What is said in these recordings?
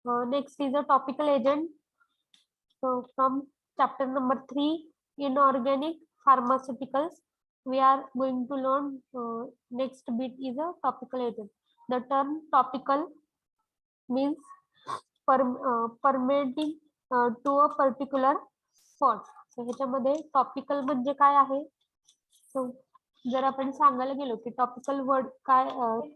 Next is a topical agent. So from chapter number 3, inorganic pharmaceuticals, we are going to learn next bit is a topical agent. The term topical means permitting to a particular spot. So ह्याच्यामध्ये topical म्हणजे काय आहे? So जर आपण सांगायला गेलो की topical word काय,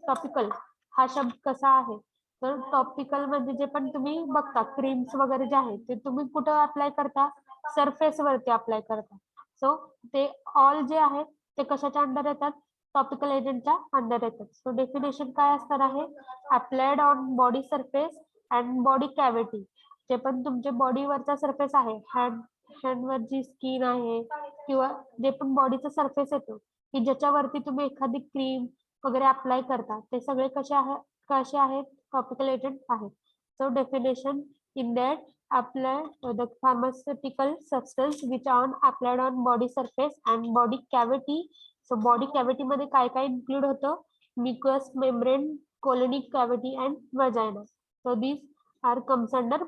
टॉपिकल हा शब्द कसा आहे, तर टॉपिकल मध्ये जे पण तुम्ही बघता क्रीम्स वगैरे जे आहे ते तुम्ही कुठं अप्लाय करता? सरफेस वरती अप्लाय करता. सो ते ऑल जे आहेत ते कशाच्या अंडर येतात? टॉपिकल एजंटच्या अंडर येतात. सो डेफिनेशन काय असणार आहे? Applied on body surface and body cavity. जे पण तुमच्या बॉडीवरचा सरफेस आहे, हँडवर जी स्किन आहे किंवा जे पण बॉडीचा सरफेस येतो की ज्याच्यावरती तुम्ही एखादी क्रीम वगैरे अप्लाय करता, ते सगळे कसे आहेत? टॉपिकल एजंट आहेत. So definition in that apply the pharmaceutical substance which are applied on body surface and body cavity. So body cavity मध्ये काय काय include होतं? Mucous membrane, colonic cavity and vagina. So these are comes under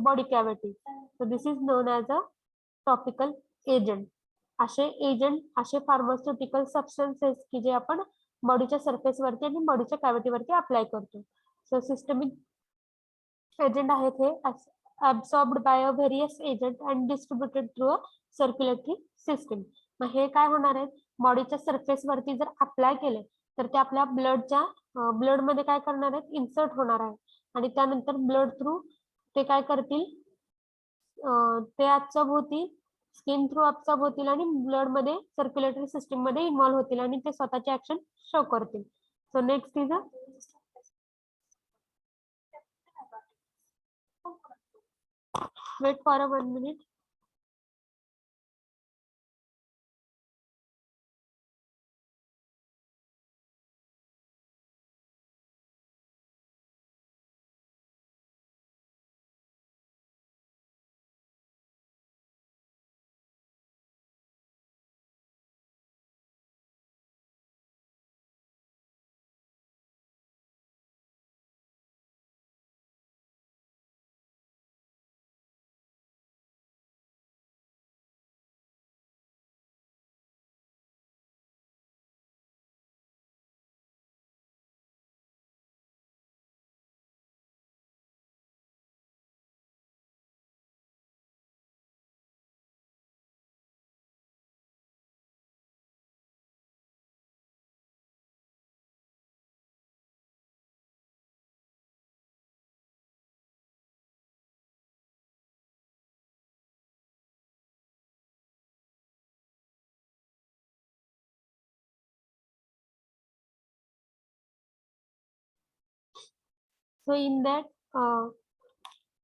body cavity. So this is known as a topical agent. असे agent, असे pharmaceutical substances की जे आपण बॉडीच्या सरफेस वरती आणि बॉडीच्या कॅव्हिटी वरती अप्लाय करतो. सो सिस्टमिक एजंट आहेत हे, absorbed by a various agent and distributed through a circulatory system. मग हे काय होणार आहे? बॉडीच्या सरफेस वरती जर अप्लाय केले तर ते आपल्या ब्लड मध्ये काय करणार आहेत? इन्सर्ट होणार आहे आणि त्यानंतर ब्लड थ्रू ते काय करतील? ते ऍब्सॉर्ब होतील, स्किन थ्रू ऍब्सॉर्ब होतील आणि ब्लड मध्ये सर्क्युलेटरी सिस्टीम मध्ये इन्व्हॉल्व होतील आणि ते स्वतःचे ऍक्शन शो करतील. So next is wait for a 1 minute. So in that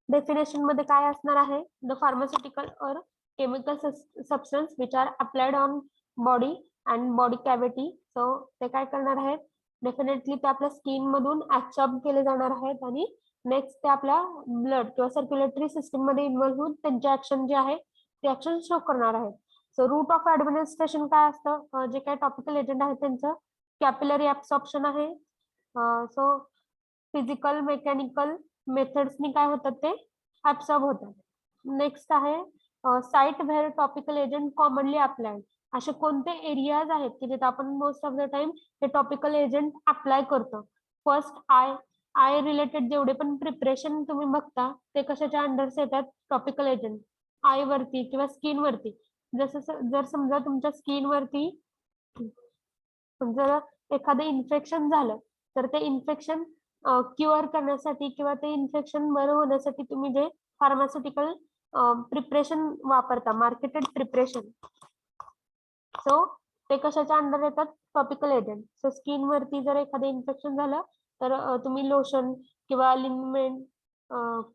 definition मध्ये काय असणार आहे? The pharmaceutical or chemical substance which are applied on body and body cavity. So ते काय करणार आहेत? डेफिनेटली ते आपल्या स्किन मधून ऍब्सॉर्ब केले जाणार आहेत आणि नेक्स्ट ते आपल्या ब्लड किंवा सर्क्युलेटरी सिस्टीम मध्ये इन्व्हॉल्व होऊन त्यांचे ऍक्शन जे आहे ते ऍक्शन शो करणार आहेत. सो रूट ऑफ ऍडमिनिस्ट्रेशन काय असतं? जे काही टॉपिकल एजंट आहे त्यांचं कॅपिलरी ऍब्सॉर्प्शन आहे. सो फिजिकल मेकॅनिकल मेथड्सनी काय होतात? ते ऍब्सॉर्ब होतात. नेक्स्ट आहे site where topical agent commonly applied. असे कोणते एरियाज आहेत की जिथे आपण मोस्ट ऑफ द टाइम हे टॉपिकल एजंट अप्लाय करतो? फर्स्ट आय रिलेटेड जेवढे पण प्रिपरेशन तुम्ही बघता ते कशाच्या अंडर्स येतात? Topical agent. आय वरती किंवा स्किन वरती. जर समजा तुमच्या स्किन वरती जर एखादं इन्फेक्शन झालं तर ते इन्फेक्शन क्युअर करण्यासाठी किंवा ते इन्फेक्शन बरं होण्यासाठी तुम्ही जे फार्मास्युटिकल प्रिपरेशन वापरता, मार्केटेड प्रिपरेशन, सो ते कशाच्या अंडर येतात? Topical agent. सो स्किन वरती जर एखादं इन्फेक्शन झालं तर तुम्ही लोशन किंवा लिनमेंट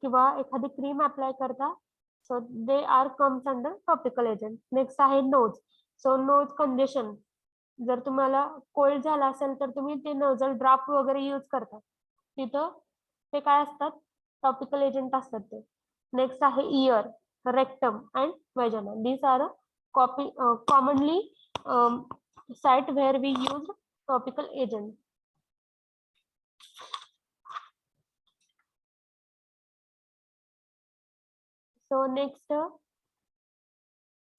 किंवा एखादी क्रीम अप्लाय करता. So they are comes under topical agent. Next आहे नोज. सो नोज कंजेशन, जर तुम्हाला कोल्ड झाला असेल तर तुम्ही ते नोझल ड्राफ्ट वगैरे यूज करता, तिथं ते काय असतात? टॉपिकल एजंट असतात ते. नेक्स्ट आहे ear, rectum and vagina. These are commonly site where we use topical agent. So next,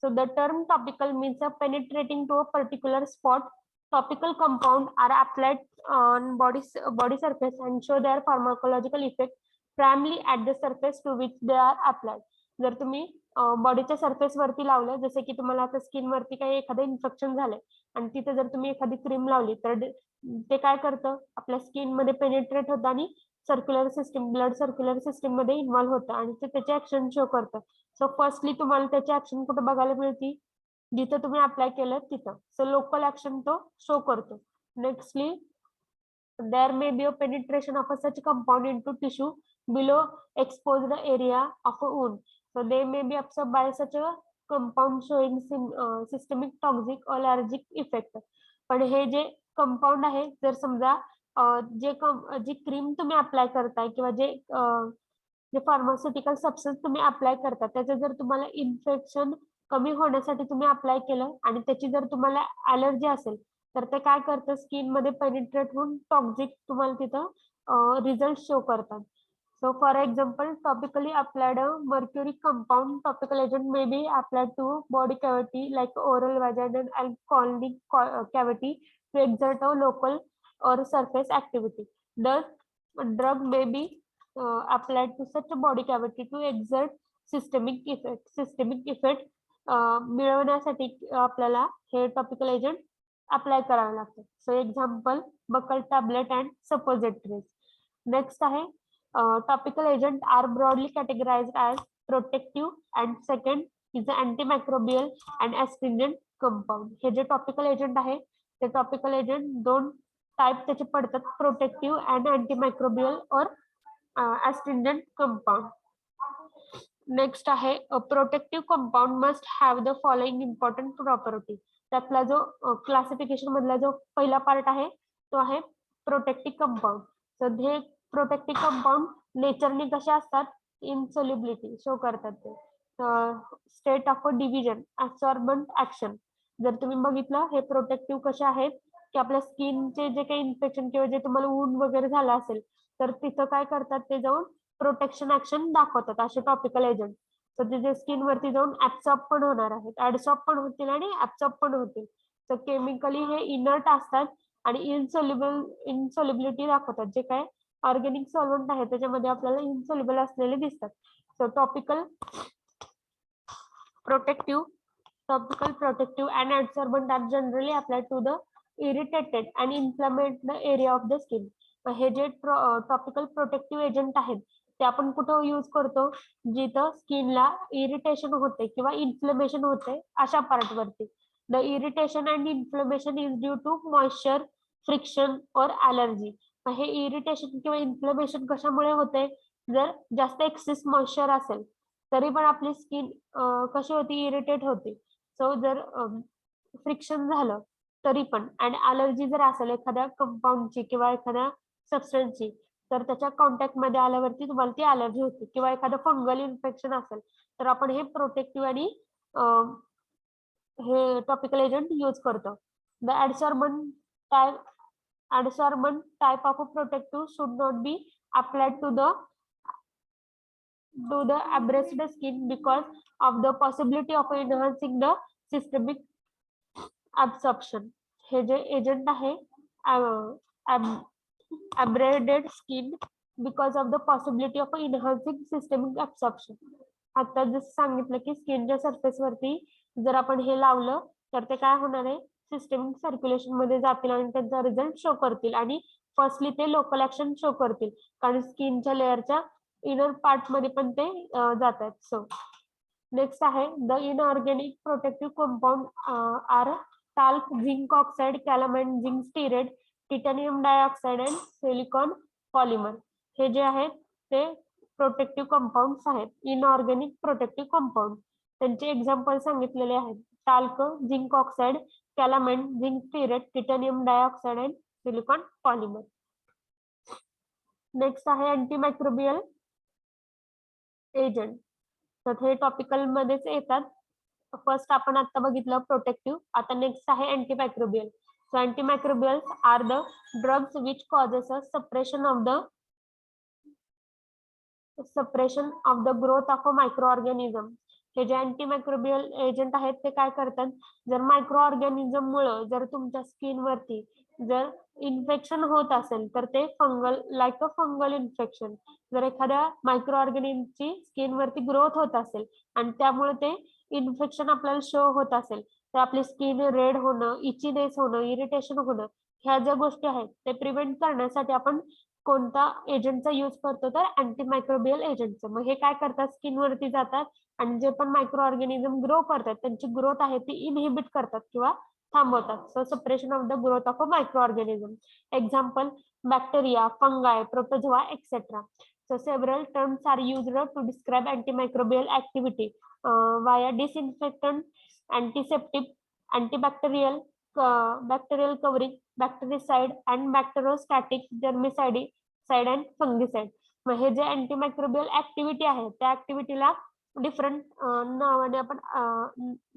so the term topical means a penetrating to a particular spot. Topical compound are applied on body surface and show their pharmacological effect primarily at the surface to which they are applied. जर तुम्ही बॉडीच्या surface वरती लावलं, जसे की तुम्हाला आता skin वरती काही एखादं इन्फेक्शन झालंय आणि तिथे जर तुम्ही एखादी क्रीम लावली तर ते काय करतं, आपल्या स्किन मध्ये पेनिट्रेट होतं आणि circular system, blood circular system मध्ये इन्व्हॉल्व्ह होतं आणि ते त्याचे ऍक्शन शो करतं. सो फर्स्टली तुम्हाला त्याची ऍक्शन कुठे बघायला मिळते, जिथं तुम्ही अप्लाय केलं तिथं. सो लोकल ऍक्शन तो शो करतो. Nextly, there may be a penetration of a such compound into tissue below exposed area of a wound. So they may be absorbed by such a compound showing systemic toxic or allergic effect. पण हे जे compound आहे, जर समजा जी cream तुम्ही apply करताय किंवा जे फार्मास्युटिकल सबस्टन्स तुम्ही अप्लाय करता, त्याचं जर तुम्हाला इन्फेक्शन कमी होण्यासाठी तुम्ही अप्लाय केलं आणि त्याची जर तुम्हाला ॲलर्जी असेल तर ते काय करतं, स्किन मध्ये पेनिट्रेट होऊन टॉक्सिक तुम्हाला तिथं रिझल्ट शो करतात. So for example, topically applied mercury compound topical agent may be applied to body cavity like oral, vaginal and colonic cavity to exert a local or surface activity. Thus, drug may be applied to such a body cavity to exert systemic effect. Systemic effect मिळवण्यासाठी आपल्याला हे topical agent apply करावे लागते. So example, buccal tablet and suppositories. Next आहे, topical agent are broadly categorized as protective and second is antimicrobial and astringent compound. हे जे topical agent आहे ते टॉपिकल एजंट दोन टाइप त्याचे पडतात, प्रोटेक्टिव्ह अँड अँटीमायक्रोबियल और astringent compound. नेक्स्ट आहे, protective compound must have the following important property. त्यातला जो क्लासिफिकेशन मधला जो पहिला पार्ट आहे तो आहे प्रोटेक्टिव्ह कंपाऊंड. तर हे प्रोटेक्टिव्ह कंपाऊंड नेचरने कसे असतात, इनसोल्युबिलिटी शो करतात. ते state of division, absorbent action. जर तुम्ही बघितलं हे प्रोटेक्टिव्ह कसे आहेत की आपल्या स्किनचे जे काही इन्फेक्शन किंवा जे तुम्हाला वुंड वगैरे झाला असेल तर तिथं काय करतात, ते जाऊन प्रोटेक्शन ऍक्शन दाखवतात असे टॉपिकल एजंट. तर ते जे स्किन वरती जाऊन ऍब्सॉर्ब पण होणार आहेत, ऍडसॉर्ब पण होतील आणि ऍब्सॉर्ब पण होतील. तर केमिकली हे इनर्ट असतात आणि इनसोल्युबिलिटी दाखवतात. जे काय ऑर्गॅनिक सॉल्व्हंट आहे त्याच्यामध्ये आपल्याला इनसोल्युबल असलेले दिसतात. So topical protective and adsorbent are generally applied to the irritated and inflamed area of the skin. हे जे टॉपिकल प्रोटेक्टिव्ह एजंट आहेत ते आपण कुठं यूज करतो, जिथं स्किनला इरिटेशन होते किंवा इन्फ्लेमेशन होते अशा पार्ट वरती. The irritation and inflammation is due to moisture, friction और ॲलर्जी. हे इरिटेशन किंवा इन्फ्लेमेशन कशामुळे होते, जर जास्त एक्सेस मॉइश्चर असेल तरी पण आपली स्किन कशी होती, इरिटेट होते. सो जर फ्रिक्शन झालं तरी पण, आणि ॲलर्जी जर असेल एखाद्या कंपाऊंडची किंवा एखाद्या सबस्टन्सची तर त्याच्या कॉन्टॅक्ट मध्ये आल्यावरती तुम्हाला ती ॲलर्जी होते. किंवा एखादं फंगल इन्फेक्शन असेल तर आपण हे प्रोटेक्टिव्ह आणि हे टॉपिकल एजंट यूज करतो. The adsorbent type of a protective should not be applied to the abrased skin because of the possibility of enhancing the systemic absorption. हे जे एजंट आहे abraded skin because of the possibility of enhancing systemic absorption. आता जसं सांगितलं की स्किनच्या surface वरती जर आपण हे लावलं तर ते काय होणार आहे, सिस्टमिक सर्क्युलेशन मध्ये जातील आणि त्यांचा रिझल्ट शो करतील. आणि फर्स्टली ते लोकल ऍक्शन शो करतील कारण स्किनच्या लेअरच्या इनर पार्ट मध्ये पण ते जातात. सो नेक्स्ट आहे, the inorganic protective compound are talc, zinc oxide, calamine, zinc stearate, titanium dioxide and silicone polymer. हे जे आहेत ते प्रोटेक्टिव्ह कंपाऊंड्स आहेत, इनऑर्गॅनिक प्रोटेक्टिव्ह कंपाऊंड. त्यांचे एक्झाम्पल सांगितलेले आहेत, talc, zinc oxide, calamine, zinc stearate, titanium dioxide and silicone polymer. Next आहे antimicrobial agent. तर हे टॉपिकल मध्येच येतात. फर्स्ट आपण आता बघितलं प्रोटेक्टिव्ह, आता नेक्स्ट आहे antimicrobial. So antimicrobials are the drugs which causes a suppression of the suppression of the growth of a micro organism. हे जे अँटीमायक्रोबियल एजंट आहेत ते काय करतात, जर मायक्रो ऑर्गॅनिझम मुळे जर तुमच्या स्किन वरती जर इन्फेक्शन होत असेल तर ते fungal like a fungal infection, जर एखाद्या मायक्रो ऑर्गॅनिझमची स्किन वरती ग्रोथ होत असेल आणि त्यामुळे ते इन्फेक्शन आपल्याला शो होत असेल तर आपली स्किन रेड होणं, इचीनेस होणं, इरिटेशन होणं, ह्या ज्या गोष्टी आहेत ते प्रिव्हेंट करण्यासाठी आपण कोणता एजंटचा यूज करतो तर अँटीमायक्रोबियल एजंटचं. मग हे काय करतात, स्किन वरती जातात आणि जे पण मायक्रो ऑर्गॅनिझम ग्रो करतात त्यांची ग्रोथ आहे ती इनहिबिट करतात किंवा थांबवतात. So suppression of the growth of a micro organism. Example bacteria, फंगाय, protozoa etcetera. So several terms are used to describe antimicrobial activity via disinfectant, antiseptic, antibacterial, bacterial covering, bactericide, and bacterostatic, germicide, and fungicide. मग हे जे antimicrobial activity आहे त्या ऍक्टिव्हिटीला different नावाने आपण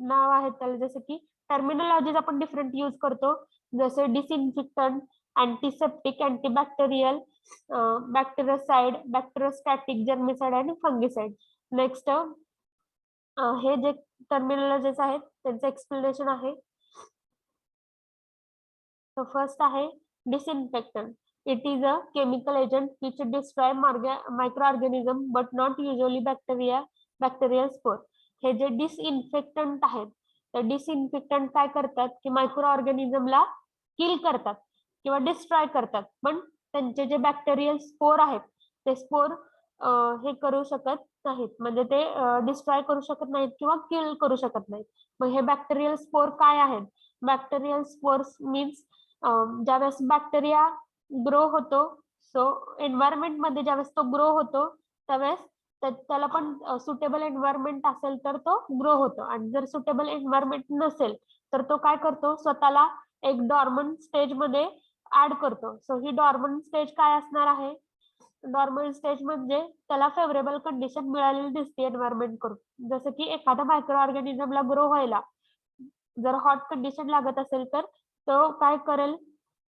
नाव आहेत त्याला, जसं की टर्मिनॉलॉजीज आपण डिफरंट यूज करतो, जसे डिसइन्फेक्टंट, अँटीसेप्टिक, अँटीबॅक्टेरियल, बॅक्टेरिसाइड, बॅक्टेरोस्टॅटिक, जर्मिसाइड आणि फंगिसाइड. नेक्स्ट हे जे टर्मिनॉलॉजीज आहेत त्यांचं एक्सप्लेनेशन आहे. So first आहे disinfectant. It is a chemical agent which destroy microorganism but not usually bacterial spore. हे जे डिसइन्फेक्टंट आहेत तर डिसइन्फेक्टंट काय करतात की मायक्रो ऑर्गॅनिझमला किल करतात किंवा डिस्ट्रॉय करतात, पण त्यांचे जे बॅक्टेरियल स्पोर आहेत ते स्पोर हे करू शकत नाहीत, म्हणजे ते डिस्ट्रॉय करू शकत नाहीत किंवा किल करू शकत नाहीत. मग हे बॅक्टेरियल स्पोर काय आहेत, बॅक्टेरियल स्पोर्स मीन्स ज्यावेळेस बॅक्टेरिया ग्रो होतो, सो एन्व्हायरमेंट मध्ये ज्यावेळेस तो ग्रो होतो त्यावेळेस त्याला पण सुटेबल एन्व्हायरमेंट असेल तर तो ग्रो होतो, आणि जर सुटेबल एन्व्हायरमेंट नसेल तर तो काय करतो, स्वतःला एक डॉर्मंट स्टेज मध्ये ऍड करतो. सो ही डॉर्मंट स्टेज काय असणार आहे, नॉर्मल स्टेज म्हणजे त्याला फेवरेबल कंडिशन मिळालेली दिसते एन्व्हायरमेंट करून. जसं की एखादा मायक्रो ऑर्गॅनिझमला ग्रो व्हायला जर हॉट कंडिशन लागत असेल तर तो काय करेल,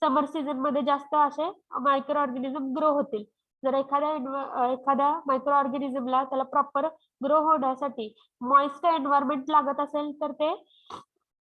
समर सीझन मध्ये जास्त असे मायक्रो ऑर्गॅनिझम ग्रो होतील. जर एखाद्या मायक्रो ऑर्गॅनिझमला त्याला प्रॉपर ग्रो होण्यासाठी मॉइस्ट एन्व्हायरमेंट लागत असेल तर ते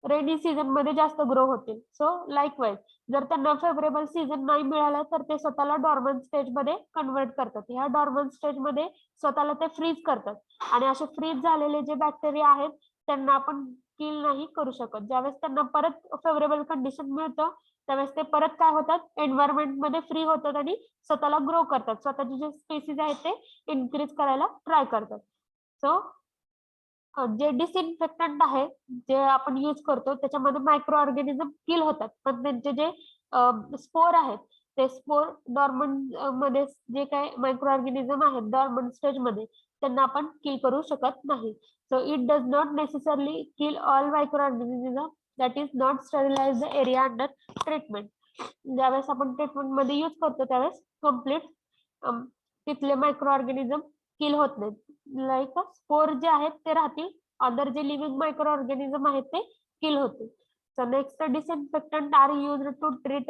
रेनी सीझन मध्ये जास्त ग्रो होतील. सो लाईकवाईज जर त्यांना फेवरेबल सीझन नाही मिळाला तर ते स्वतःला डॉर्मंट स्टेज मध्ये कन्वर्ट करतात. ह्या डॉर्मंट स्टेज मध्ये स्वतःला ते फ्रीज करतात, आणि असे फ्रीज झालेले जे बॅक्टेरिया आहेत त्यांना आपण किल नाही करू शकत. ज्यावेळेस त्यांना परत फेवरेबल कंडिशन मिळतं त्यावेळेस ते परत काय होतात, एन्व्हायरमेंट मध्ये फ्री होतात आणि स्वतःला ग्रो करतात, स्वतःचे जे स्पेसिस आहेत ते इन्क्रीज करायला ट्राय करतात. सो जे डिसइन्फेक्टंट आहे जे आपण यूज करतो त्याच्यामध्ये मायक्रो ऑर्गॅनिझम किल होतात, पण त्यांचे जे स्पोर आहेत ते स्पोर डॉर्मंट मध्ये जे काही मायक्रो ऑर्गॅनिझम आहेत डॉर्मंट स्टेज मध्ये त्यांना आपण किल करू शकत नाही. So it does not necessarily kill all micro organism that is not sterilize the area under treatment. ज्यावेळेस आपण ट्रीटमेंट मध्ये यूज करतो त्यावेळेस कम्प्लीट तिथले मायक्रो ऑर्गॅनिझम किल होत नाहीत, लाईक स्पोर जे आहेत ते राहतील, अदर जे लिव्हिंग मायक्रो ऑर्गॅनिझम आहेत ते किल होतील. So next, disinfectant are used to treat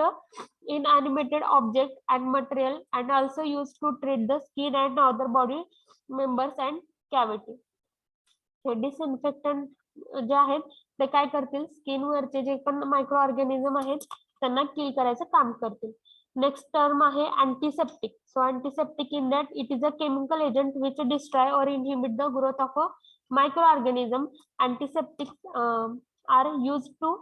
inanimated object and material and also used to treat the skin and other body members and cavity. हे डिसइन्फेक्टंट जे आहेत ते काय करतील, स्किन वरचे जे पण मायक्रो ऑर्गॅनिझम आहेत त्यांना किल करायचं काम करतील. नेक्स्ट टर्म आहे antiseptic. So antiseptic in that it is a chemical agent which destroy or inhibit the growth of a micro organism. Antiseptic are use to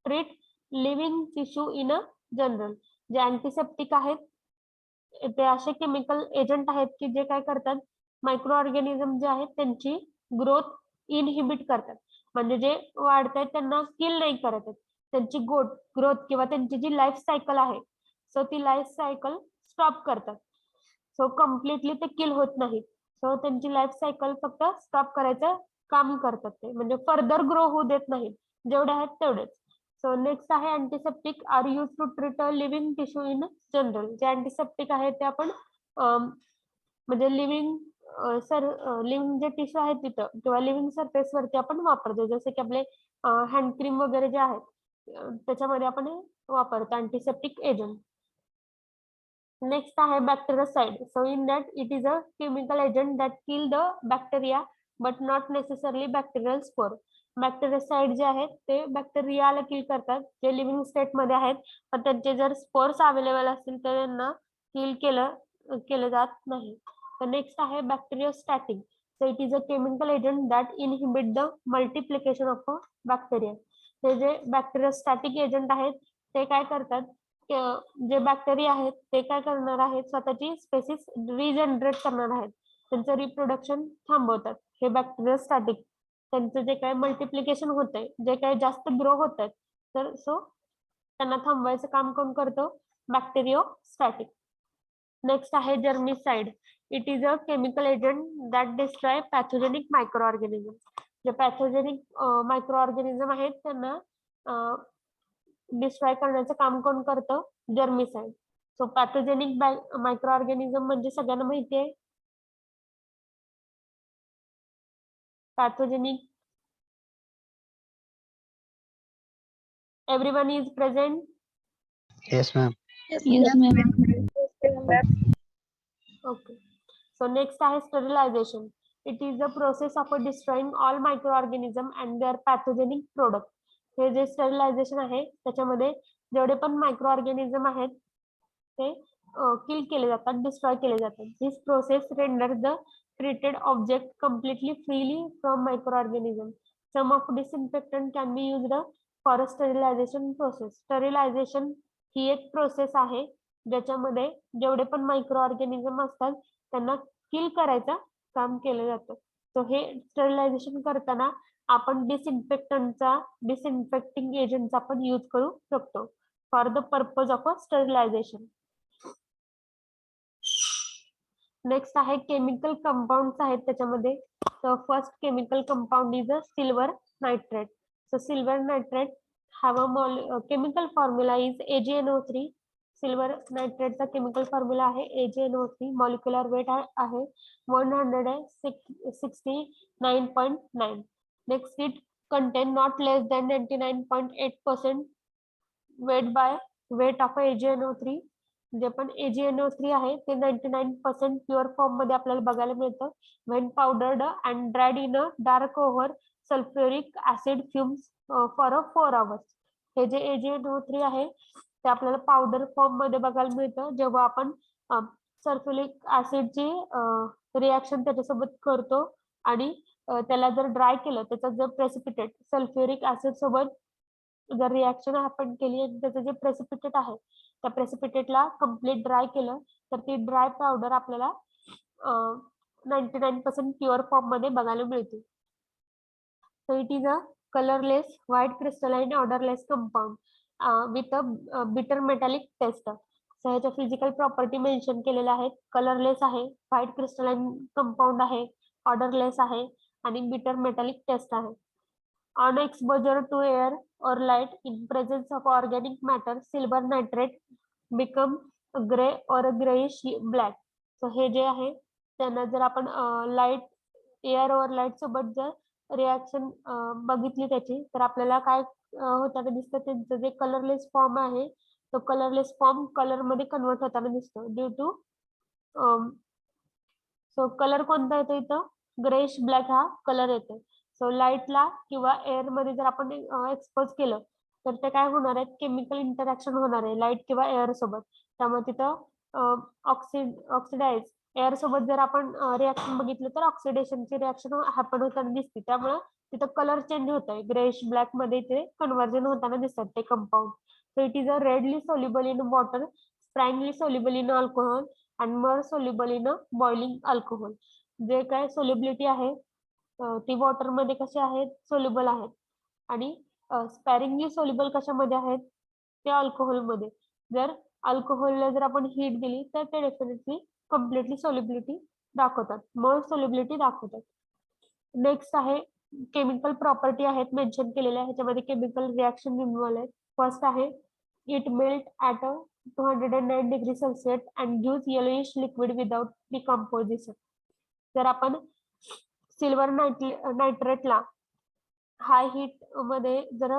treat living tissue in a general. जे antiseptic आहेत ते असे chemical agent आहेत की जे काय करतात, micro organism जे आहेत त्यांची ग्रोथ इनहिबिट करतात, म्हणजे जे वाढतात त्यांना किल नाही करत आहेत, त्यांची ग्रोथ किंवा त्यांची जी लाईफ सायकल आहे सो ती लाईफ सायकल स्टॉप करतात. सो कम्प्लिटली ते किल होत नाहीत, सो त्यांची लाईफ सायकल फक्त स्टॉप करायचं काम करतात ते, म्हणजे फर्दर ग्रो होऊ देत नाहीत, जेवढे आहेत तेवढेच. सो नेक्स्ट आहे antiseptic are use to treat a living tissue in general. जे अँटीसेप्टिक आहे ते आपण म्हणजे लिव्हिंग लिव्हिंग जे टिश्यू आहेत तिथं किंवा लिव्हिंग सरफेस वरती आपण वापरतो, जसे की आपले हँड क्रीम वगैरे जे आहेत त्याच्यामध्ये आपण वापरतो अँटीसेप्टिक एजंट. नेक्स्ट आहे bactericide. So in that it is a chemical agent that kill the bacteria but not necessarily bacterial spore. Bactericide जे आहेत ते बॅक्टेरियाला किल करतात जे लिव्हिंग स्टेट मध्ये आहेत, पण त्यांचे जर स्पोर्स अवेलेबल असतील तर त्यांना किल केलं जात नाही. तर नेक्स्ट आहे bacteriostatic. So it is a chemical agent that inhibit the multiplication of a bacteria. ते जे बॅक्टेरियोस्टॅटिक एजंट आहेत ते काय करतात, जे बॅक्टेरिया आहेत ते काय करणार आहेत, स्वतःची स्पेसिस रिजनरेट करणार आहेत, त्यांचं रिप्रोडक्शन थांबवतात. हे बॅक्टेरियोस्टॅटिक त्यांचं जे काय मल्टिप्लिकेशन होतंय, जे काय जास्त ग्रो होत आहेत, तर सो त्यांना थांबवायचं काम कोण करतो, बॅक्टेरियोस्टॅटिक. नेक्स्ट आहे germicide. It is a chemical agent that destroy pathogenic microorganism. जे पॅथोजेनिक मायक्रोऑर्गॅनिझम आहेत त्यांना डिस्ट्रॉय करण्याचं काम कोण करतं, जर्मिसाइड. सो पॅथोजेनिक मायक्रोऑर्गॅनिझम म्हणजे सगळ्यांना माहिती आहे, pathogenic. Everyone is present. Yes, ma'am. Yes, ma'am. Okay. So next आहे sterilization. It is the process of destroying all microorganism and their pathogenic product. हे जे स्टरिलायझेशन आहे त्याच्यामध्ये जेवढे पण मायक्रोऑर्गॅनिझम आहेत ते किल केले जातात, डिस्ट्रॉय केले जातात. This process render the treated object completely freely from microorganism. Some of disinfectant can be used for a sterilization process. Sterilization ही एक प्रोसेस आहे ज्याच्यामध्ये जेवढे पण मायक्रो ऑर्गॅनिझम असतात त्यांना किल करायचं काम केलं जातं. सो हे स्टरिलायझेशन करताना आपण डिसइन्फेक्टिंग एजंटचा पण यूज करू शकतो for the purpose of a sterilization. Next आहे केमिकल कंपाऊंड आहेत त्याच्यामध्ये. First chemical compound is a silver nitrate. So silver nitrate have a chemical formula is AgNO3. Silver नायट्रेटचा केमिकल फॉर्म्युला आहे AgNO3. मॉलिक्युलर वेट आहे 169.9. Next it contain not less than 99.8% weight of AgNO3. जे पण AgNO3 आहे ते 99% pure form मध्ये आपल्याला बघायला मिळतं when powdered and dried in a dark over sulphuric acid fumes for 4 hours. हे जे AgNO3 आहे ते आपल्याला पावडर फॉर्म मध्ये बघायला मिळतं जेव्हा आपण सल्फ्युरिक ऍसिडची रिॲक्शन त्याच्यासोबत करतो आणि त्याला जर ड्राय केलं, त्याचा जर प्रेसिपिटेट सल्फ्युरिक ऍसिड सोबत जर रिॲक्शन हॅपन केली आणि त्याचं जे प्रेसिपिटेट आहे त्या प्रेसिपिटेटला कम्प्लीट ड्राय केलं तर ती ड्राय पावडर आपल्याला 99% प्युअर फॉर्म मध्ये बघायला मिळते. So it is a colorless white crystalline odorless compound with a bitter metallic taste. So ह्याच्या फिजिकल प्रॉपर्टी मेन्शन केलेल्या आहेत. कलरलेस आहे, व्हाईट क्रिस्टलाइन कंपाऊंड आहे, ऑर्डरलेस आहे आणि बिटर मेटॅलिक टेस्ट आहे. On exposure to air or light in presence of organic matter, silver nitrate become gray or a grayish black. So हे जे आहे त्यांना जर आपण लाईट एअर और लाईट सोबत जर रिॲक्शन बघितली त्याची तर आपल्याला काय होताना दिसतं, त्यांचं जे कलरलेस फॉर्म आहे तो कलरलेस फॉर्म कलर मध्ये कन्वर्ट होताना दिसतो ड्यू टू सो कलर कोणता येतो इथं, ग्रेश ब्लॅक हा कलर येतो. सो लाईटला किंवा एअर मध्ये जर आपण एक्सपोज केलं तर ते काय होणार आहे, केमिकल इंटरॅक्शन होणार आहे लाईट किंवा एअर सोबत. त्यामुळे तिथं ऑक्सिडाइज एअर सोबत जर आपण रिॲक्शन बघितलं तर ऑक्सिडेशनची रिॲक्शन हॅपन होताना दिसते. त्यामुळे तिथं कलर चेंज होत आहे, ग्रेश ब्लॅक मध्ये ते कन्वर्जन होताना दिसतात ते compound. So it is a readily soluble in water, sparingly soluble in alcohol and more soluble in boiling alcohol. जे काय सोल्युबिलिटी आहे ती वॉटर मध्ये कसे आहेत, सोल्युबल आहेत आणि स्पॅरिंगली सोल्युबल कशामध्ये आहेत, ते अल्कोहोल मध्ये. जर अल्कोहोलला जर आपण हीट दिली तर ते डेफिनेटली कम्प्लिटली सोल्युबिलिटी दाखवतात, मर सोल्युबिलिटी दाखवतात. नेक्स्ट आहे केमिकल प्रॉपर्टी आहेत मेन्शन केलेल्या, ह्याच्यामध्ये केमिकल रिॲक्शन इन्व्हॉल्व आहेत. फर्स्ट आहे it melt at 209 degree Celsius and gives yellowish liquid without decomposition. जर आपण सिल्वर नायट्रेटला हाय हीट मध्ये जर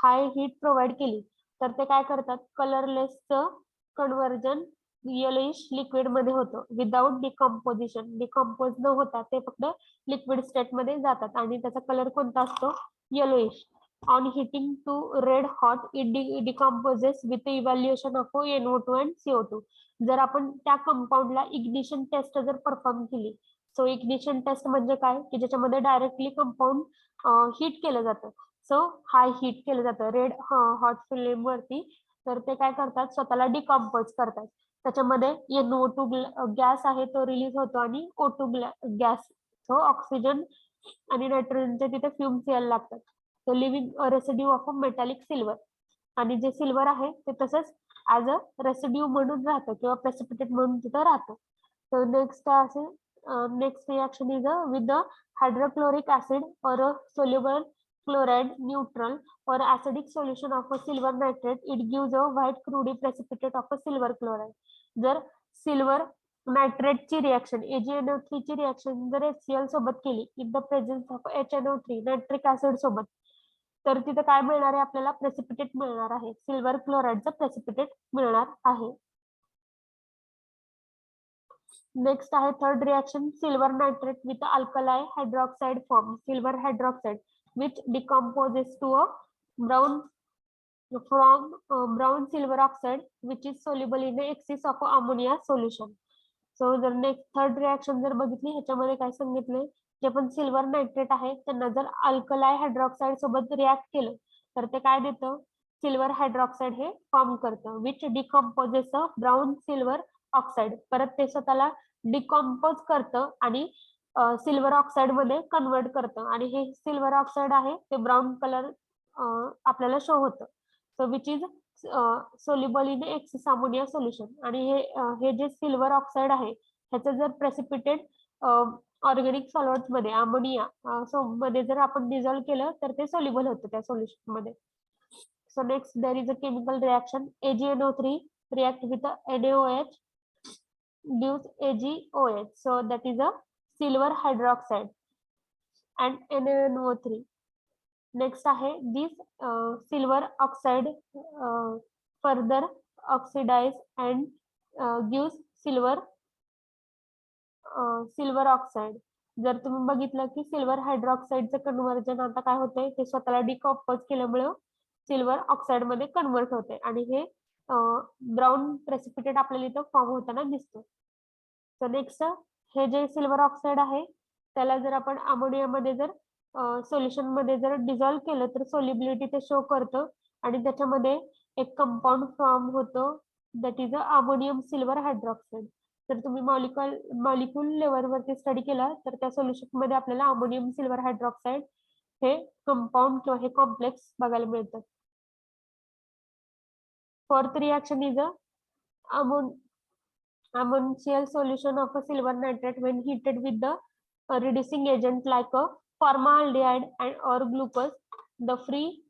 हाय हीट प्रोव्हाइड केली तर ते काय करतात, कलरलेसचं कन्वर्जन येलोइश लिक्विड मध्ये होतं विदाउट डिकम्पोजिशन. डिकम्पोज न होता ते फक्त लिक्विड स्टेट मध्ये जातात आणि त्याचा कलर कोणता असतो? Yellowish. On heating to red hot it decomposes with evaluation of NO2 and CO2. जर आपण त्या कंपाऊंडला इग्निशन टेस्ट जर परफॉर्म केली, सो इग्निशन टेस्ट म्हणजे काय की ज्याच्यामध्ये डायरेक्टली कंपाऊंड हीट केलं जातं. सो हाय हीट केलं जातं रेड हॉट फ्लेम वरती, तर ते काय करतात स्वतःला डिकम्पोज करतात. त्याच्यामध्ये NO2 गॅस आहे तो रिलीज होतो आणि O2 गॅस, सो ऑक्सिजन आणि नायट्रोजनचे तिथे फ्युम्स यायला लागतात. So living residue of metallic silver. आणि जे सिल्वर आहे ते तसंच ऍज अ रेसिड्यू म्हणून राहतं किंवा प्रेसिपिटेट म्हणून तिथं राहतं. तर नेक्स्ट असे next reaction is with the hydrochloric acid और soluble chloride neutral or acidic solution of a silver nitrate, it gives a white crude precipitate of a silver chloride. जर सिल्वर नायट्रेट ची reaction AgNO3 ची reaction जर HCl सोबत केली in the presence of HNO3 nitric acid सोबत, तर तिथे काय मिळणार आहे आपल्याला? प्रेसिपिटेट मिळणार आहे, सिल्वर क्लोराइडचं प्रेसिपिटेट मिळणार आहे. नेक्स्ट आहे third reaction silver nitrate with alkali hydroxide form. Silver hydroxide which decomposes to a brown brown silver oxide which is soluble in the excess of ammonia solution. So जर next third reaction जर बघितली ह्याच्यामध्ये काय सांगितले, जे पण silver nitrate आहे त्यांना जर अल्कलाय हायड्रॉक्साइड सोबत रिॲक्ट केलं तर ते काय देतं? सिल्वर हायड्रॉक्साइड हे फॉर्म करतं which decomposes a brown silver oxide. परत ते स्वतःला डिकम्पोज करतं आणि सिल्वर ऑक्साइड मध्ये कन्वर्ट करतं आणि हे सिल्वर ऑक्साइड आहे ते ब्राऊन कलर आपल्याला शो होतं. So which is soluble in excess ammonia solution. आणि हे जे सिल्वर ऑक्साइड आहे ह्याचं जर प्रेसिपिटेट ऑर्गॅनिक सॉल्व्हंट मध्ये अमोनिया मध्ये जर आपण डिझॉल्व्ह केलं तर ते सोल्युबल होतं त्या सोल्युशन मध्ये. So next there is a chemical reaction AgNO3 react with NaOH gives AgOH. So that is a silver hydroxide and NaNO3. Next आहे this silver oxide further oxidize and gives silver oxide. जर तुम्ही बघितलं की silver हायड्रॉक्साइडचं conversion आता काय होतंय ते स्वतःला डिकम्पोज केल्यामुळे सिल्वर ऑक्साइड मध्ये कन्वर्ट होते आणि हे ब्राऊन प्रेसिपिटेट आपल्याला इथं फॉर्म होताना दिसतो. तर नेक्स्ट हे जे सिल्वर ऑक्साइड आहे त्याला जर आपण अमोनियामध्ये जर सोल्युशन मध्ये जर डिझॉल्व्ह केलं तर सोल्युबिलिटी ते शो करतं आणि त्याच्यामध्ये एक कंपाऊंड फॉर्म होतो that is a ammonium silver hydroxide. तर तुम्ही मॉलिक्यूल लेवलवरती स्टडी केला तर त्या सोल्युशन मध्ये आपल्याला अमोनियम सिल्वर हायड्रॉक्साइड हे कंपाऊंड किंवा हे कॉम्प्लेक्स बघायला मिळतं. Fourth reaction is a ammonial solution of a silver nitrate when heated with the reducing agent like a formaldehyde and or glucose. The free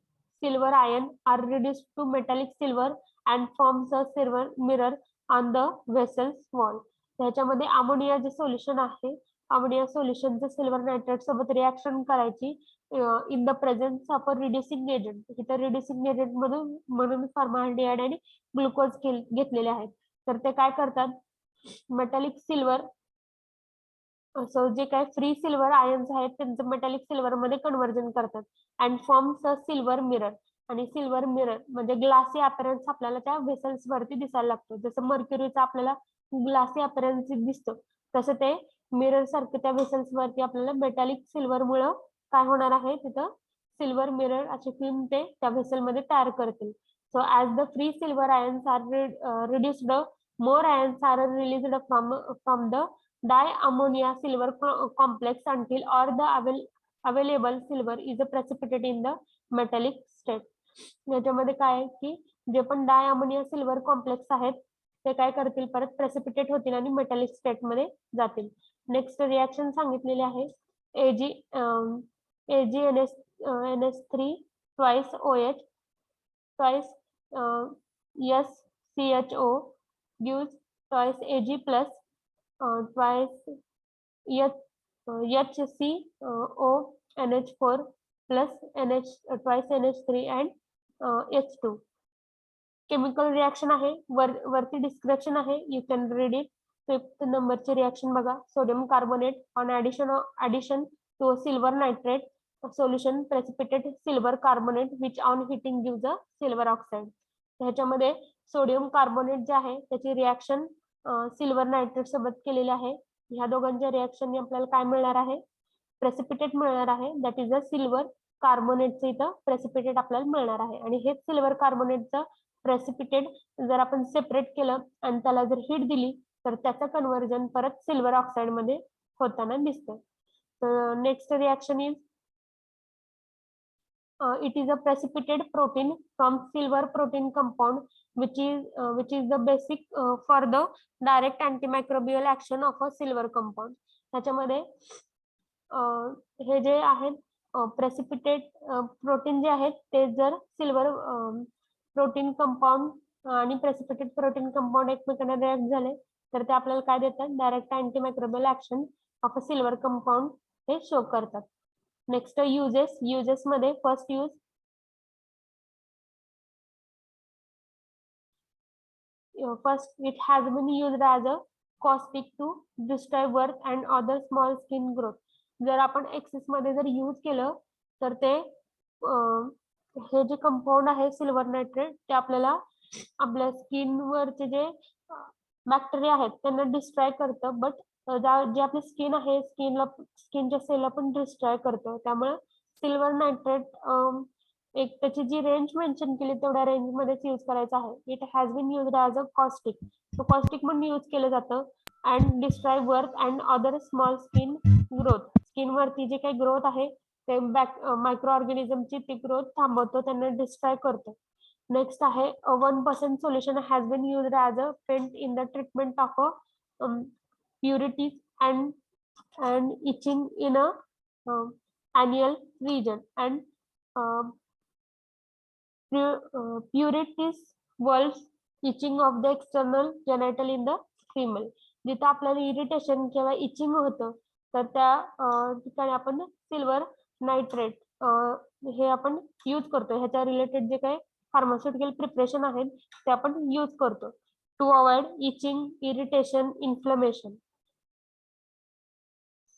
silver ion are reduced to metallic silver and forms a silver mirror on the vessel's wall. त्याच्यामध्ये ammonia जे solution आहे ammonia सोल्युशनचं silver nitrate सोबत reaction करायची in the presence of a reducing agent. इथं reducing agent म्हणून formaldehyde आणि glucose घेतलेले आहेत. तर ते काय करतात? मेटॅलिक सिल्वर सो जे काय फ्री सिल्वर आयन्स आहेत त्यांचं मेटॅलिक सिल्वर मध्ये कन्व्हर्जन करतात and forms a silver mirror. आणि सिल्वर मिरर म्हणजे ग्लासी अपीअरन्स आपल्याला त्या व्हेसल्स वरती दिसायला लागतो. जसं मर्क्युरीचा आपल्याला ग्लासी अपीअरन्स दिसतो तसं ते मिरर सारखं त्या व्हेसल्स वरती आपल्याला मेटॅलिक सिल्वर मुळे काय होणार आहे तिथं सिल्वर मिरर अशी फिल्म ते त्या व्हेसल मध्ये तयार करतील. So as the free silver ions are reduced, more ions are released from the diammonia silver complex until all the available silver is precipitated in the metallic state. याच्यामध्ये काय आहे की जे पण डायअमोनिया सिल्वर कॉम्प्लेक्स आहेत ते काय करतील परत प्रेसिपिटेट होतील आणि मेटॅलिक स्टेट मध्ये जातील. नेक्स्ट रिएक्शन सांगितलेली आहे AgNS3 twice OH twice SCHO gives twice Ag plus twice HCO NH4 plus NH twice NH3 and H2. Chemical reaction आहे, वरती डिस्क्रिप्शन आहे, you can read it. 5th नंबरची रिॲक्शन बघा. Sodium carbonate on addition to silver nitrate solution precipitate silver carbonate which on heating gives a silver oxide. ह्याच्यामध्ये sodium carbonate जे आहे त्याची reaction silver nitrate सोबत केलेली आहे. ह्या दोघांच्या रिॲक्शनने आपल्याला काय मिळणार आहे? प्रेसिपिटेट मिळणार आहे. दॅट इज अ सिल्वर कार्बोनेटचं इथं प्रेसिपिटेट आपल्याला मिळणार आहे. आणि हेच सिल्वर कार्बोनेटचं प्रेसिपिटेट जर आपण सेपरेट केलं आणि त्याला जर हीट दिली तर त्याचं कन्व्हर्जन परत सिल्वर ऑक्साइड मध्ये होताना दिसतं. तर next reaction is it is a precipitated protein from silver protein compound which is the basic for the direct antimicrobial action of a silver compound. त्याच्यामध्ये हे जे आहेत प्रेसिपिटेट प्रोटीन जे आहेत ते जर सिल्वर प्रोटीन कंपाऊंड आणि प्रेसिपिटेट प्रोटीन कंपाऊंड एकमेकांना रिॲक्ट झाले तर ते आपल्याला काय देतात? Direct antimicrobial action of a silver compound हे शो करतात. नेक्स्ट युजेस मध्ये first use it has been used as a caustic to destroy work and other small skin growth. जर आपण एक्सेस मध्ये जर यूज केलं तर ते हे जे कंपाऊंड आहे सिल्वर नायट्रेट ते आपल्याला आपल्या स्किनवरचे जे बॅक्टेरिया आहेत त्यांना डिस्ट्रॉय करतं. बट जे आपली स्किन आहे स्किनच्या सेलला पण डिस्ट्रॉय करतं. त्यामुळे सिल्वर नायट्रेट एक त्याची जी रेंज मेन्शन केली तेवढ्या रेंज मध्येच यूज करायचं आहे. It has been used as a caustic. तो कॉस्टिक म्हणून यूज केलं जातं. And destroy work and other small skin growth. स्किनवरती जे काही ग्रोथ आहे ते मायक्रो ऑर्गॅनिझमची ती ग्रोथ थांबवतो, त्यांना डिस्ट्रॉय करतो. नेक्स्ट आहे 1% solution has been used as a paint in the treatment of purities and itching in a anal region and purities wolves itching of the external genital in the female. जिथं आपल्याला irritation किंवा etching होतं तर त्या ठिकाणी आपण silver nitrate हे आपण यूज करतो. ह्याच्या रिलेटेड जे काही फार्मास्युटिकल प्रिपरेशन आहेत ते आपण यूज करतो to avoid itching, irritation, inflammation.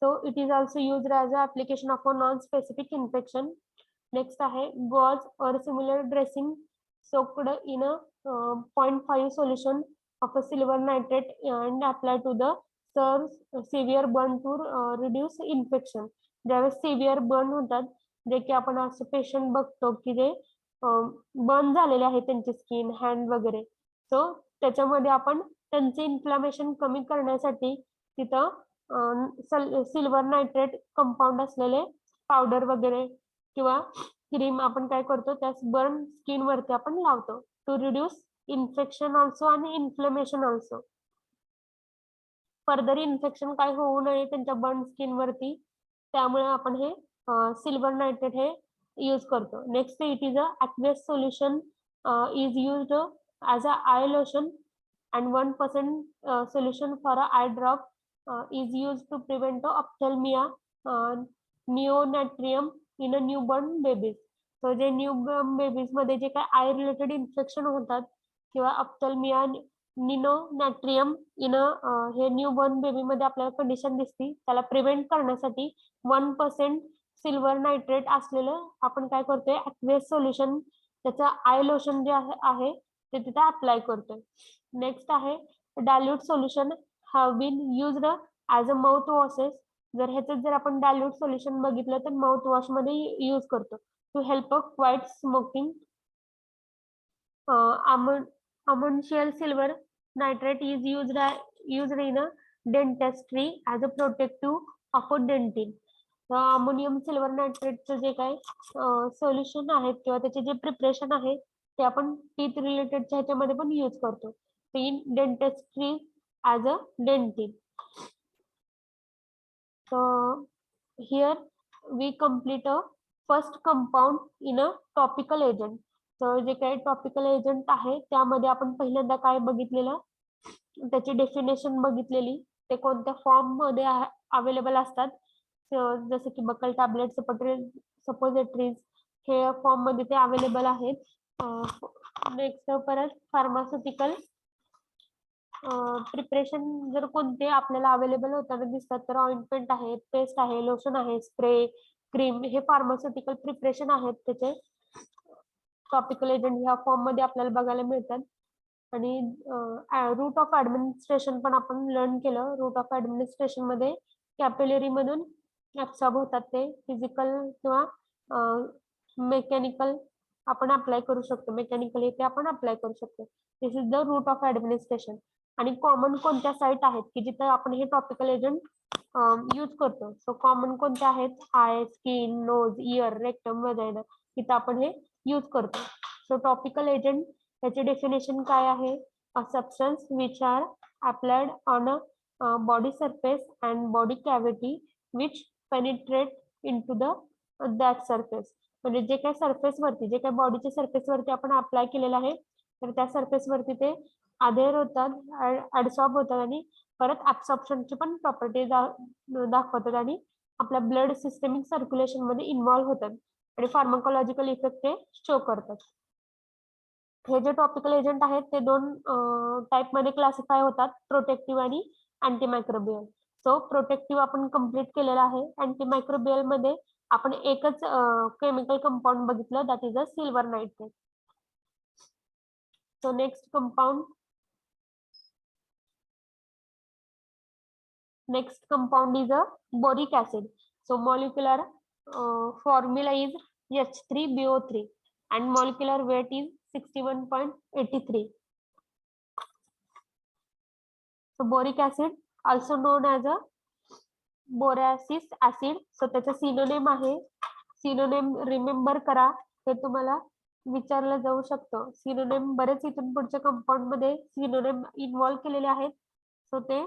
So it is also used as an application of a non-specific infection. Next आहे gauze or similar dressing soaked in a 0.5 solution of a silver nitrate and applied to the severe burn to reduce infection. ज्यावेळेस severe burn होतात जे की आपण असं patient बघतो की जे बर्न झालेले आहे त्यांची स्किन, हँड वगैरे. सो त्याच्यामध्ये आपण त्यांचे इन्फ्लामेशन कमी करण्यासाठी तिथं सिल्वर नायट्रेट कंपाऊंड असलेले पावडर वगैरे किंवा क्रीम आपण काय करतो त्यास बर्न स्किन वरती आपण लावतो टू रिड्यूस इन्फेक्शन ऑल्सो आणि इन्फ्लेमेशन ऑल्सो. फर्दर इन्फेक्शन काय होऊ नये त्यांच्या बर्न स्किन वरती, त्यामुळे आपण हे सिल्वर नायट्रेट हे यूज करतो. Next it is a aqueous solution is used as a I lotion and 1% solution for a I drop is used to prevent ophthalmia neonatrium in a newborn babies. So जे newborn babies मध्ये जे काही I related infection होतात किंवा ऑप्थल्मिया निओनाट्रियम in हे newborn baby मध्ये आपल्याला condition दिसती, त्याला प्रिव्हेंट करण्यासाठी 1% सिल्वर नायट्रेट असलेलं आपण काय करतोय aqueous सोल्युशन त्याचं आय लोशन जे आहे ते तिथे अप्लाय करतोय. नेक्स्ट आहे dilute solution have been used as a mouth washes. जर ह्याच्यात जर आपण डायल्यूट सोल्युशन बघितलं तर माउथ वॉश मध्ये यूज करतो to help a quit smoking. ammonium silver nitrate is used in a dentistry as a protective of a dentin. Ammonium silver नायट्रेटचं जे काही सोल्युशन आहेत किंवा त्याचे जे प्रिपरेशन आहे ते आपण टीथ रिलेटेडच्या ह्याच्यामध्ये पण यूज करतो in dentistry as a dentin. So here we complete a first compound in a topical agent. So जे काही टॉपिकल एजंट आहे त्यामध्ये आपण पहिल्यांदा काय बघितलेलं, त्याची डेफिनेशन बघितलेली, ते कोणत्या फॉर्म मध्ये अवेलेबल असतात. जसं की बकल टॅबलेट, सपोजिटरीज हे फॉर्म मध्ये ते अवेलेबल आहेत. नेक्स्ट परत फार्मास्युटिकल प्रिपरेशन जर कोणते आपल्याला अवेलेबल होताना दिसतात तर ऑइंटमेंट आहे, पेस्ट आहे, लोशन आहे, स्प्रे, क्रीम हे फार्मास्युटिकल प्रिपरेशन आहेत. त्याचे टॉपिकल एजंट ह्या फॉर्म मध्ये आपल्याला बघायला मिळतात. आणि रूट ऑफ ऍडमिनिस्ट्रेशन पण आपण लर्न केलं. रूट ऑफ ऍडमिनिस्ट्रेशन मध्ये कॅपिलरी मधून ऍब्सॉर्ब होतात ते फिजिकल किंवा मेकॅनिकल आपण अप्लाय करू शकतो. मेकॅनिकली ते आपण अप्लाय करू शकतो. This is the route of administration. आणि कॉमन कोणत्या साईट आहेत की जिथे आपण हे टॉपिकल एजंट यूज करतो. सो कॉमन कोणत्या आहेत? Eye, skin, nose, ear, rectum वगैरे तिथे आपण हे यूज करतो. सो टॉपिकल एजंट त्याचे डेफिनेशन काय आहे? A substance which are applied on a body surface and body cavity which penetrate into that surface. म्हणजे जे काही सरफेस वरती, जे काही बॉडीच्या सरफेस वरती आपण अप्लाय केलेलं आहे तर त्या सरफेस वरती ते अधेर होतात, ऍडसॉर्ब होतात आणि परत ऍब्सॉर्प्शनची पण प्रॉपर्टी दाखवतात आणि आपल्या ब्लड सिस्टमिक सर्क्युलेशन मध्ये इन्व्हॉल्व्ह होतात आणि फार्माकोलॉजिकल इफेक्ट ते शो करतात. हे जे टॉपिकल एजंट आहेत ते दोन टाइप मध्ये क्लासिफाय होतात, प्रोटेक्टिव्ह आणि अँटीमायक्रोबियल. सो प्रोटेक्टिव्ह आपण कम्प्लीट केलेला आहे. अँटीमायक्रोबियल मध्ये आपण एकच केमिकल कंपाऊंड बघितलं, that is a silver nitrate. So next compound, next compound is a boric acid. So molecular formula is H3BO3 and molecular weight is 61.83. So boric acid also known as a boracic acid. So त्याचा synonym आहे, synonym remember करा, हे तुम्हाला विचारलं जाऊ शकतं. Synonym बरेच इथून पुढच्या कंपाऊंड मध्ये सिनोनिम इन्व्हॉल्व केलेले आहेत. सो ते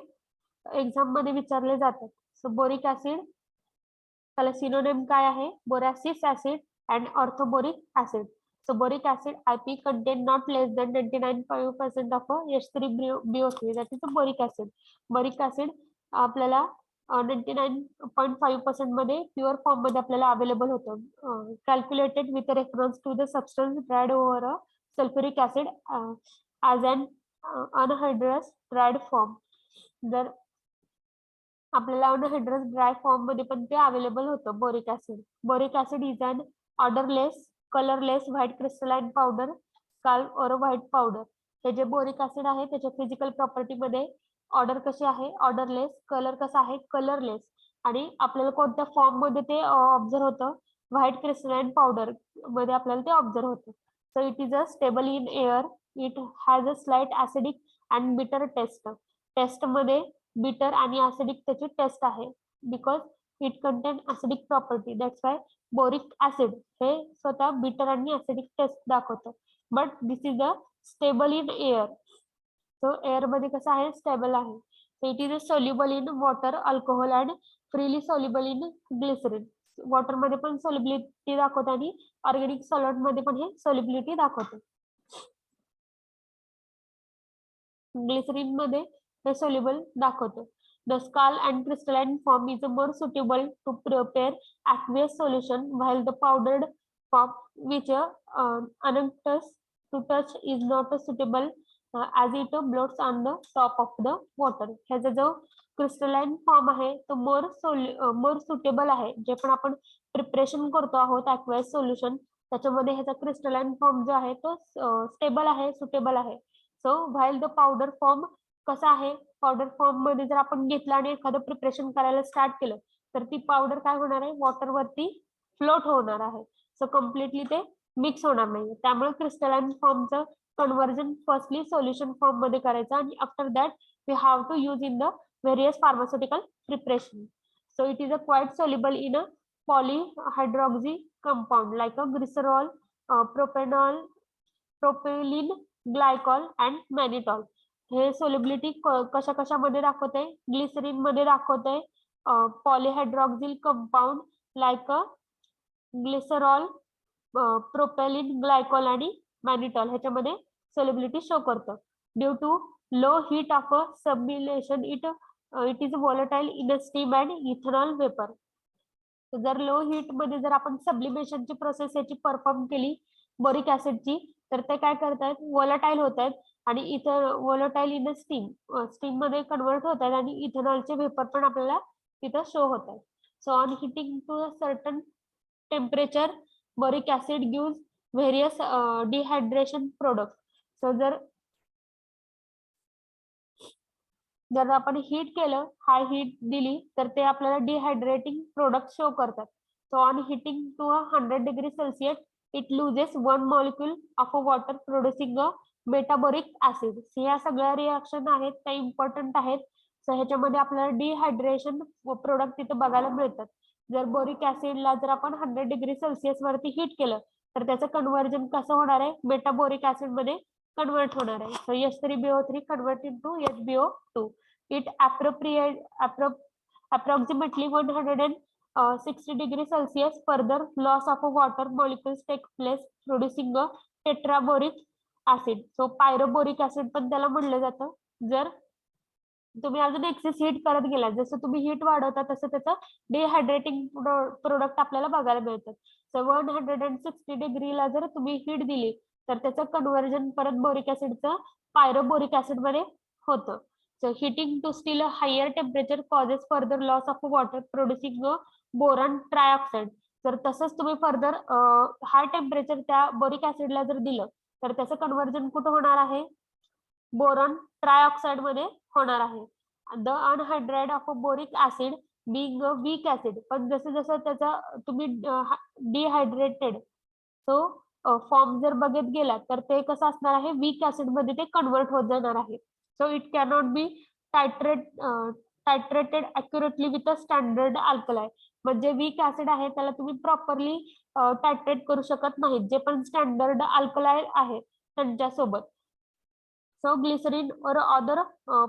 एक्झाम मध्ये विचारले जातात. सो बोरिक ऍसिड त्याला सिनोनिम काय आहे? Boracic acid and orthoboric acid. So boric acid IP contain not less than 99.5% of H3BO3, that is the boric acid. Boric acid आपल्याला 99.5% मध्ये प्युअर फॉर्म मध्ये आपल्याला अवेलेबल होतं. Calculated with reference to the substance dried over a sulphuric acid as an anhydrous dried form. जर आपल्याला अनहायड्रस dry form मध्ये पण ते अवेलेबल होतं boric acid. Boric acid is an odourless colourless white crystalline powder called और white powder. हे जे boric acid आहे त्याच्या फिजिकल प्रॉपर्टी मध्ये ऑर्डर कशी आहे? ऑर्डरलेस. कलर कसा आहे? कलरलेस. आणि आपल्याला कोणत्या फॉर्म मध्ये ते ऑब्झर्व होतं? व्हाईट क्रिस्टलाइन पावडर मध्ये आपल्याला ते ऑब्झर्व होतं. So it is a stable in air. It has a slight acidic and bitter taste. Taste मध्ये बिटर आणि ऍसिडिक त्याची टेस्ट आहे, because it contain acidic property. That's why boric acid हे स्वतः बिटर आणि ऍसिडिक टेस्ट दाखवतं. But this is a stable in air. So air मध्ये कसं आहे? स्टेबल आहे. So it is a soluble in water, alcohol and freely soluble in glycerine. Water मध्ये पण सोल्युबिलिटी दाखवतं आणि ऑर्गॅनिक सॉल्व्हेंट मध्ये पण हे सोल्युबिलिटी दाखवतं. ग्लिसरीन मध्ये हे soluble दाखवतो. The skull and crystalline form is more suitable to prepare aqueous solution, while the powdered form, which unanxious to touch, is not suitable as it floats on the top of the water. ह्याचा जो crystalline form आहे तो more suitable आहे. जे पण आपण preparation करतो आहोत aqueous सोल्युशन त्याच्यामध्ये ह्याचा क्रिस्टलाइन फॉर्म जो आहे तो स्टेबल आहे, सुटेबल आहे. So while the powder form कसा आहे? पावडर फॉर्म मध्ये जर आपण घेतला आणि एखादं प्रिपरेशन करायला स्टार्ट केलं तर ती पावडर काय होणार आहे? वॉटर वरती फ्लोट होणार आहे. सो कम्प्लिटली ते मिक्स होणार नाही. त्यामुळे क्रिस्टलाइन फॉर्मचं कन्व्हर्जन फर्स्टली सोल्युशन फॉर्म मध्ये करायचं आणि after that we have to use in the various pharmaceutical preparation. So it is a quite soluble in a polyhydroxy compound like a glycerol, propanol, propylene glycol and mannitol. हे solubility कशा कशामध्ये दाखवते? Glycerine मध्ये दाखवते, polyhydroxyl compound like a glycerol, propylene glycol आणि mannitol ह्याच्यामध्ये solubility show करतं. Due to low heat of sublimation it is volatile in steam and ethanol vapour. जर लो हीट मध्ये जर आपण सबलिमेशनची प्रोसेस याची परफॉर्म केली बोरिक ऍसिडची तर ते काय करतायत, वोलाटाईल होत आहेत आणि इथं वोलाटाईल इन स्टीम मध्ये कन्वर्ट होत आहेत आणि इथेनॉलचे वेपर पण आपल्याला तिथं शो होत आहेत. So on heating to a certain temperature boric acid gives various dehydration product. So जर आपण हीट केलं, हाय हीट दिली तर ते आपल्याला डिहायड्रेटिंग प्रोडक्ट शो करतात. So on heating to 100 degree Celsius it loses 1 molecule of a water producing a metaboric acid. ह्या सगळ्या रिएक्शन आहेत त्या इम्पॉर्टंट आहेत. सो ह्याच्यामध्ये आपल्याला डिहायड्रेशन प्रोडक्ट तिथे बघायला मिळतात. जर बोरिक ऍसिडला जर आपण 100 डिग्री सेल्सिअस वरती हीट केलं तर त्याचं कन्व्हर्जन कसं होणार आहे, मेटाबोरिक ऍसिड मध्ये कन्वर्ट होणार आहे. So H3BO3 convert into HBO2. It approximately 160 degree Celsius. Further loss of water molecules take place, producing a tetraboric acid. So pyroboric acid पण त्याला म्हणलं जातं. जर तुम्ही अजून एक्सेस हीट करत गेला, जसं तुम्ही हीट वाढवता तसं त्याचं डिहायड्रेटिंग प्रोडक्ट आपल्याला बघायला मिळतात. सो 160 डिग्रीला जर तुम्ही हीट दिली तर त्याचं कन्व्हर्जन परत बोरिक ऍसिडचं पायरोबोरिक ऍसिड मध्ये होतं. So heating to still a higher temperature causes further loss of water, producing a boron trioxide. जर तसंच तुम्ही फर्दर हाय टेम्परेचर त्या बोरिक ऍसिडला जर दिलं तर त्याचं कन्व्हर्जन कुठं होणार आहे, बोरॉन ट्रायऑक्साइड मध्ये होणार आहे. The anhydride of a boric acid being a weak acid. पण जसं जसं त्याचा तुम्ही डिहायड्रेटेड तो फॉर्म जर बघत गेला तर ते कसं असणार आहे, वीक ऍसिड मध्ये ते कन्वर्ट होत जाणार आहे. So it cannot be titrated accurately with a standard alkali. म्हणजे वीक ऍसिड आहे त्याला तुम्ही प्रॉपरली टायट्रेट करू शकत नाही, जे पण स्टँडर्ड अल्कलाय आहे त्यांच्यासोबत. So glycerin or other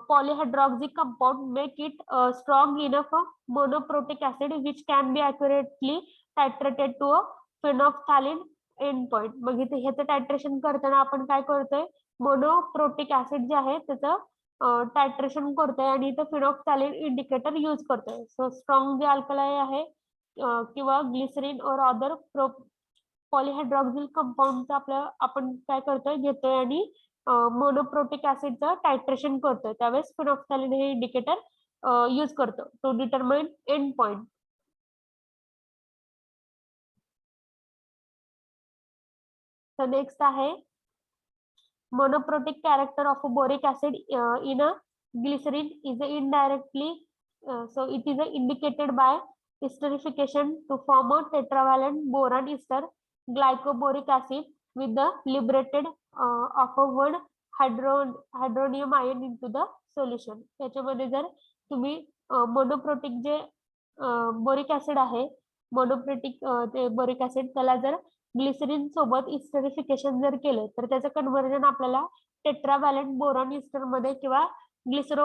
polyhydroxy compound make it strong enough monoprotic acid which can be accurately titrated to a phenolphthalein endpoint. मग इथे ह्याचं टायट्रेशन करताना आपण काय करतोय, मोनोप्रोटिक ऍसिड जे आहे त्याचं टायट्रेशन करतोय आणि इथं फिनॉल्फ्थालीन इंडिकेटर यूज करतोय. सो स्ट्रॉंग जे अल्कलाय आहे किंवा ग्लिसरीन और अदर पॉलिहायड्रॉक्सिल कंपाऊंडचा आपण काय करतोय, घेतोय आणि मोनोप्रोटिक ऍसिडचं टायट्रेशन करतोय. त्यावेळेस फिनॉल्फ्थालीन हे इंडिकेटर यूज करतो टू डिटरमाइन एंड पॉइंट. तर नेक्स्ट आहे monoprotic character of a boric acid in a glycerin is indirectly so it is indicated by esterification to form a tetravalent boron ester glycoboric acid with the liberated of a one hydronium ion into the solution. त्याच्यामध्ये जर तुम्ही monoprotic जे boric acid आहे, monoprotic ते boric acid त्याला जर glycerine सोबत इस्टरिफिकेशन जर केलं तर त्याचं कन्व्हर्जन आपल्याला टेट्राव्हॅलेंट बोरॉन इस्टर मध्ये किंवा ग्लिसरो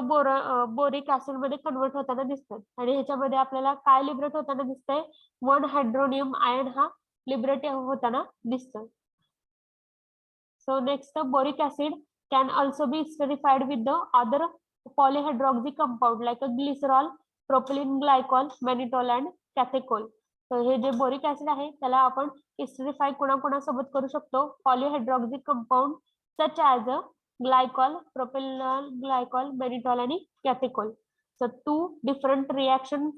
बोरिक ऍसिड मध्ये कन्वर्ट होताना दिसतात. आणि ह्याच्यामध्ये आपल्याला काय लिबरेट होताना दिसतंय, वन हायड्रोनियम आयन हा लिबरेट होताना दिसतो. So next boric acid can also be esterified with the other polyhydroxy compound like a glycerol, propylene glycol, mannitol and catechol. तर हे जे बोरिक ऍसिड आहे त्याला आपण एस्टरिफाय कोणाकोणासोबत करू शकतो, polyhydroxy compound such as a glycol, propylene glycol, mannitol आणि catechol. So two different reaction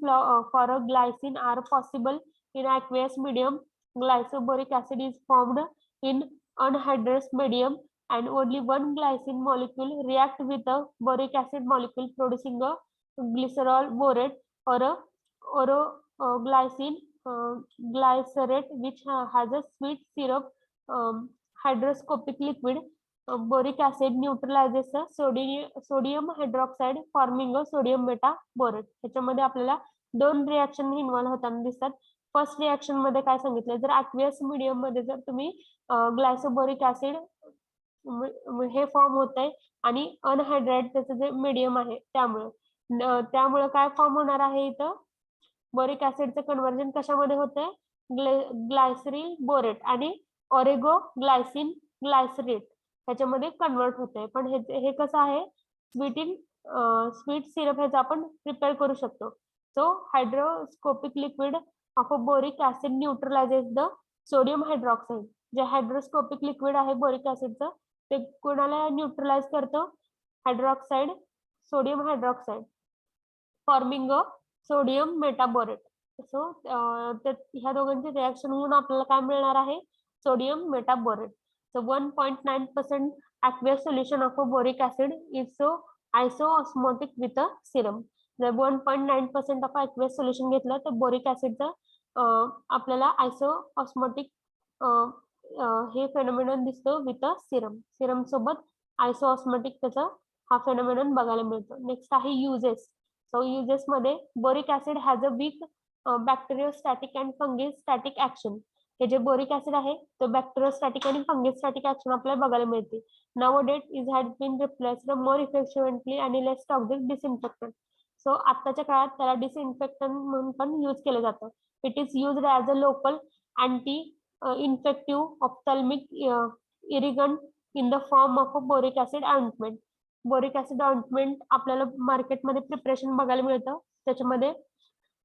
for a glycine are possible in aqueous medium. Glycoboric acid is formed in anhydrous medium and only one glycine molecule react with a boric acid molecule producing a glycerol borate or a glycine glycerate which has a sweet syrup hydroscopic liquid. Boric acid neutralizes the sodium hydroxide forming a sodium metaborate. त्याच्यामध्ये आपल्याला दोन reaction involve होताना दिसतात. First reaction मध्ये काय सांगितलं, जर ऍक्वियस medium मध्ये जर तुम्ही ग्लायकोबोरिक ऍसिड हे फॉर्म होत आहे आणि अनहायड्रेट त्याचं जे मीडियम आहे त्यामुळे काय फॉर्म होणार आहे, इथं बोरिक ऍसिडचं कन्व्हर्जन कशामध्ये होतंय, ग्लायसरील बोरेट आणि ऑरेगो ग्लायसिन ग्लायसरेट ह्याच्यामध्ये कन्वर्ट होतंय. पण हे कसं आहे, स्वीट सिरप ह्याचा आपण प्रिपेअर करू शकतो. So hygroscopic liquid of a boric acid neutralizes the sodium hydroxide. जे हायड्रोस्कोपिक लिक्विड आहे बोरिक ऍसिडचं ते कोणाला न्यूट्रलाइज करतं, hydroxide, sodium hydroxide, forming a sodium metaborate. So ह्या दोघांची रिएक्शन होऊन आपल्याला काय मिळणार आहे, sodium metaborate. So 1.9% aqueous solution of a boric acid is so isosmotic with a serum. जर 1.9% of aqueous solution घेतलं तर बोरिक ऍसिडचं आपल्याला आयसोऑस्मोटिक हे फेनोमेनॉन दिसतो विथ अ सिरम. सिरम सोबत आयसोऑस्मोटिक त्याचा हा फेनोमेनॉन बघायला मिळतो. नेक्स्ट आहे युजेस. सो युजेस मध्ये boric acid has a weak bacteriostatic and fungistatic action. हे जे बोरिक ऍसिड आहे तो बॅक्टेरियोस्टॅटिक आणि फंगिस्टॅटिक ऍक्शन आपल्याला बघायला मिळते. Nowadays is has been replaced more effectively आणि लेस टॉक्सिक डिसइन्फेक्टंट. सो आताच्या काळात त्याला डिसइन्फेक्टंट म्हणून पण यूज केलं जातं. It is used as a local anti infective ophthalmic irrigant in the form of a boric acid ointment. Boric acid ointment आपल्याला मार्केटमध्ये प्रिपरेशन बघायला मिळतं. त्याच्यामध्ये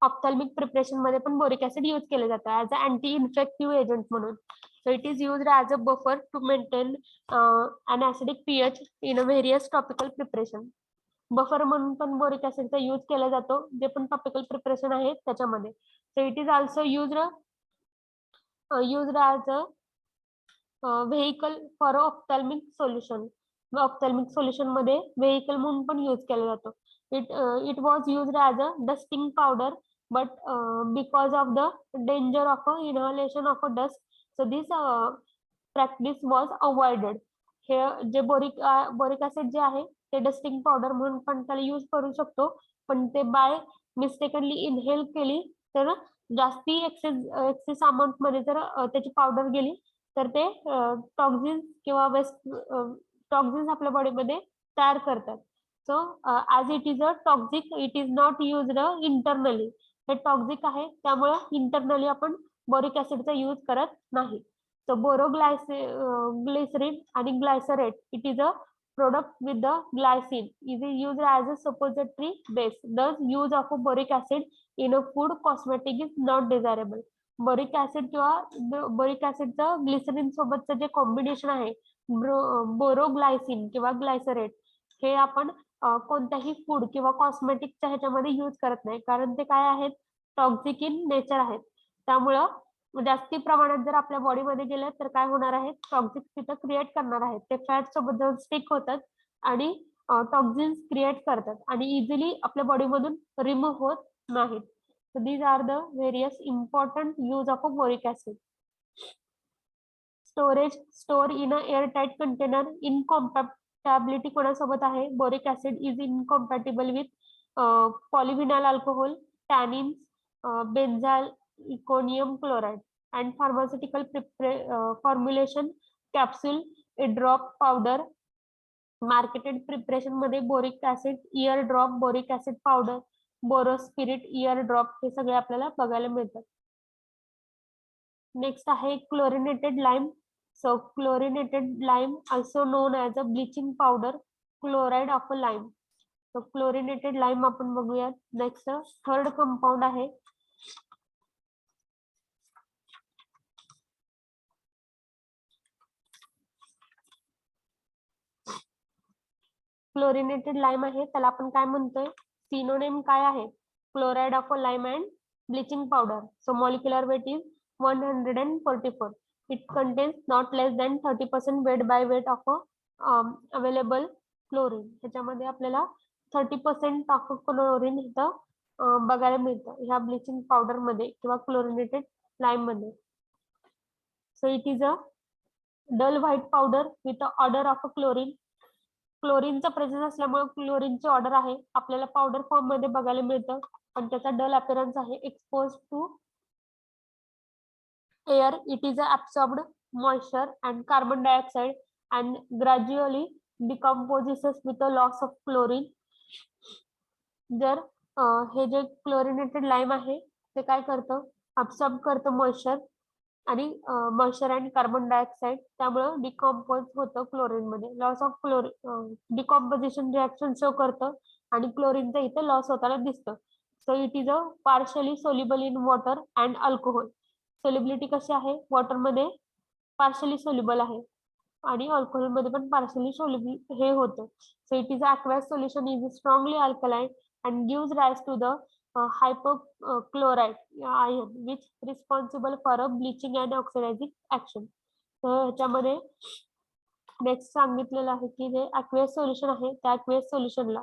ऑप्थॅल्मिक प्रिपरेशन मध्ये पण बोरिक ऍसिड यूज केलं जातं as a anti infective agent म्हणून. So it is used as a buffer to maintain an acidic pH in a various topical preparation. Buffer म्हणून पण बोरिक ऍसिडचा यूज केला जातो, जे पण टॉपिकल प्रिपरेशन आहे त्याच्यामध्ये. So it is also used as a vehicle for ophthalmic solution. Ophthalmic solution मध्ये vehicle म्हणून पण यूज केला जातो. It was used as a dusting powder, but because of the danger of inhalation of a dust, so this practice was avoided. हे जे boric acid जे आहे ते डस्टिंग पावडर म्हणून पण त्याला यूज करू शकतो, पण ते बाय मिस्टेकनली इनहेल केली तर जास्ती एक्सेस अमाऊंट मध्ये जर त्याची पावडर गेली तर ते टॉक्झिन्स किंवा वेस्ट टॉक्झिन्स आपल्या बॉडीमध्ये तयार करतात. So as it is a toxic, it is not used internally. हे टॉक्झिक आहे त्यामुळे इंटरनली आपण बोरिक ऍसिडचा यूज करत नाही. सो ग्लिसरीन आणि glycerate, it is a product with the glycine is used as a suppository base. Thus use of a boric acid in a food cosmetic is not desirable. Boric acid किंवा boric ऍसिडचं glycerine सोबतचं जे combination आहे बोरोग्लायसिन किंवा ग्लायसरेट, हे आपण कोणत्याही food किंवा कॉस्मेटिकच्या ह्याच्यामध्ये use करत नाही, कारण ते काय आहेत, टॉक्झिक इन नेचर आहेत. त्यामुळं जास्ती प्रमाणात जर आपल्या बॉडीमध्ये गेलं तर काय होणार आहे, टॉक्झिक तिथं क्रिएट करणार आहेत. ते फॅट सोबत जाऊन स्टिक होतात आणि टॉक्झिन्स क्रिएट करतात आणि इझिली आपल्या बॉडीमधून रिमूव्ह होत नाहीत. So these are the various important use of a boric acid. Storage, store in a airtight container. Incompatibility कोणासोबत आहे, boric acid is incompatible with polyvinyl alcohol, tannins, benzyl econium chloride, and pharmaceutical formulation, capsule, a drop powder. Marketed preparation मध्ये boric acid, ear drop boric acid powder, boro spirit, ear drop हे सगळे आपल्याला बघायला मिळतात. Next आहे chlorinated lime. So chlorinated lime also known as a bleaching powder, chloride of a lime. So chlorinated lime आपण बघूयात. Next third compound आहे chlorinated lime आहे, त्याला आपण काय म्हणतोय, सिनोनिम काय आहे, chloride of a lime and bleaching powder. So molecular weight is 144. It contains not less than 30% weight by weight of available chlorine. ह्याच्यामध्ये आपल्याला 30% ऑफ क्लोरीन इथं बघायला मिळतं ह्या ब्लिचिंग पावडर मध्ये किंवा क्लोरिनेटेड लाईम मध्ये. So it is a dull white powder with odour of a chlorine. क्लोरीनचा प्रेझेन्स असल्यामुळे क्लोरीनची ऑर्डर आहे आपल्याला पावडर फॉर्म मध्ये बघायला मिळतं, पण त्याचा डल अपीअरन्स आहे. Expose to air, it is absorbed moisture and carbon dioxide and gradually decomposes with the loss of chlorine. जर हे जे क्लोरिनेटेड लाईम आहे ते काय करतं, अब्सॉर्ब करतं मॉइश्चर आणि मॉइश्चर आणि कार्बन डायऑक्साईड, त्यामुळं डिकॉम्पोज होतं क्लोरीन मध्ये. Loss of chlorine decomposition reaction show करतं आणि क्लोरीनचं इथे लॉस होताना दिसतं. So it is a partially soluble in water and alcohol. Solubility कशी आहे, वॉटर मध्ये पार्शली सोल्युबल आहे आणि अल्कोहोल मध्ये पण पार्शली सोल्युबल हे होतं. So it is aqueous solution is strongly alkaline and gives rise to the hypochlorite ion which responsible for a bleaching and oxidizing action. तर ह्याच्यामध्ये नेक्स्ट सांगितलेलं आहे की जे aqueous सोल्युशन आहे त्या aqueous सोल्युशनला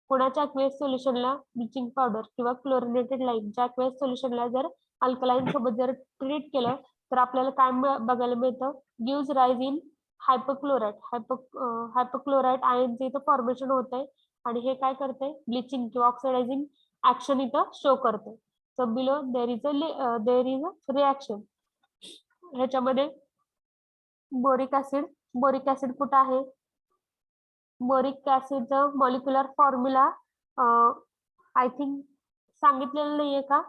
कोणाच्या aqueous सोल्युशनला ब्लिचिंग पावडर किंवा क्लोरिनेटेड लाईम ज्या aqueous सोल्युशनला जर अल्कलाईन सोबत जर ट्रीट केलं तर आपल्याला काय बघायला मिळतं गिव्स राईज इन हायपोक्लोराइट आयनचे इथं फॉर्मेशन होत आहे आणि हे काय करते ब्लिचिंग किंवा ऑक्सिडायझिंग ऍक्शन इथं शो करते. So below there is a reaction. ह्याच्यामध्ये बोरिक ऍसिड कुठं आहे बोरिक ऍसिडचं मॉलिक्युलर फॉर्म्युला आय थिंक सांगितलेलं नाहीये का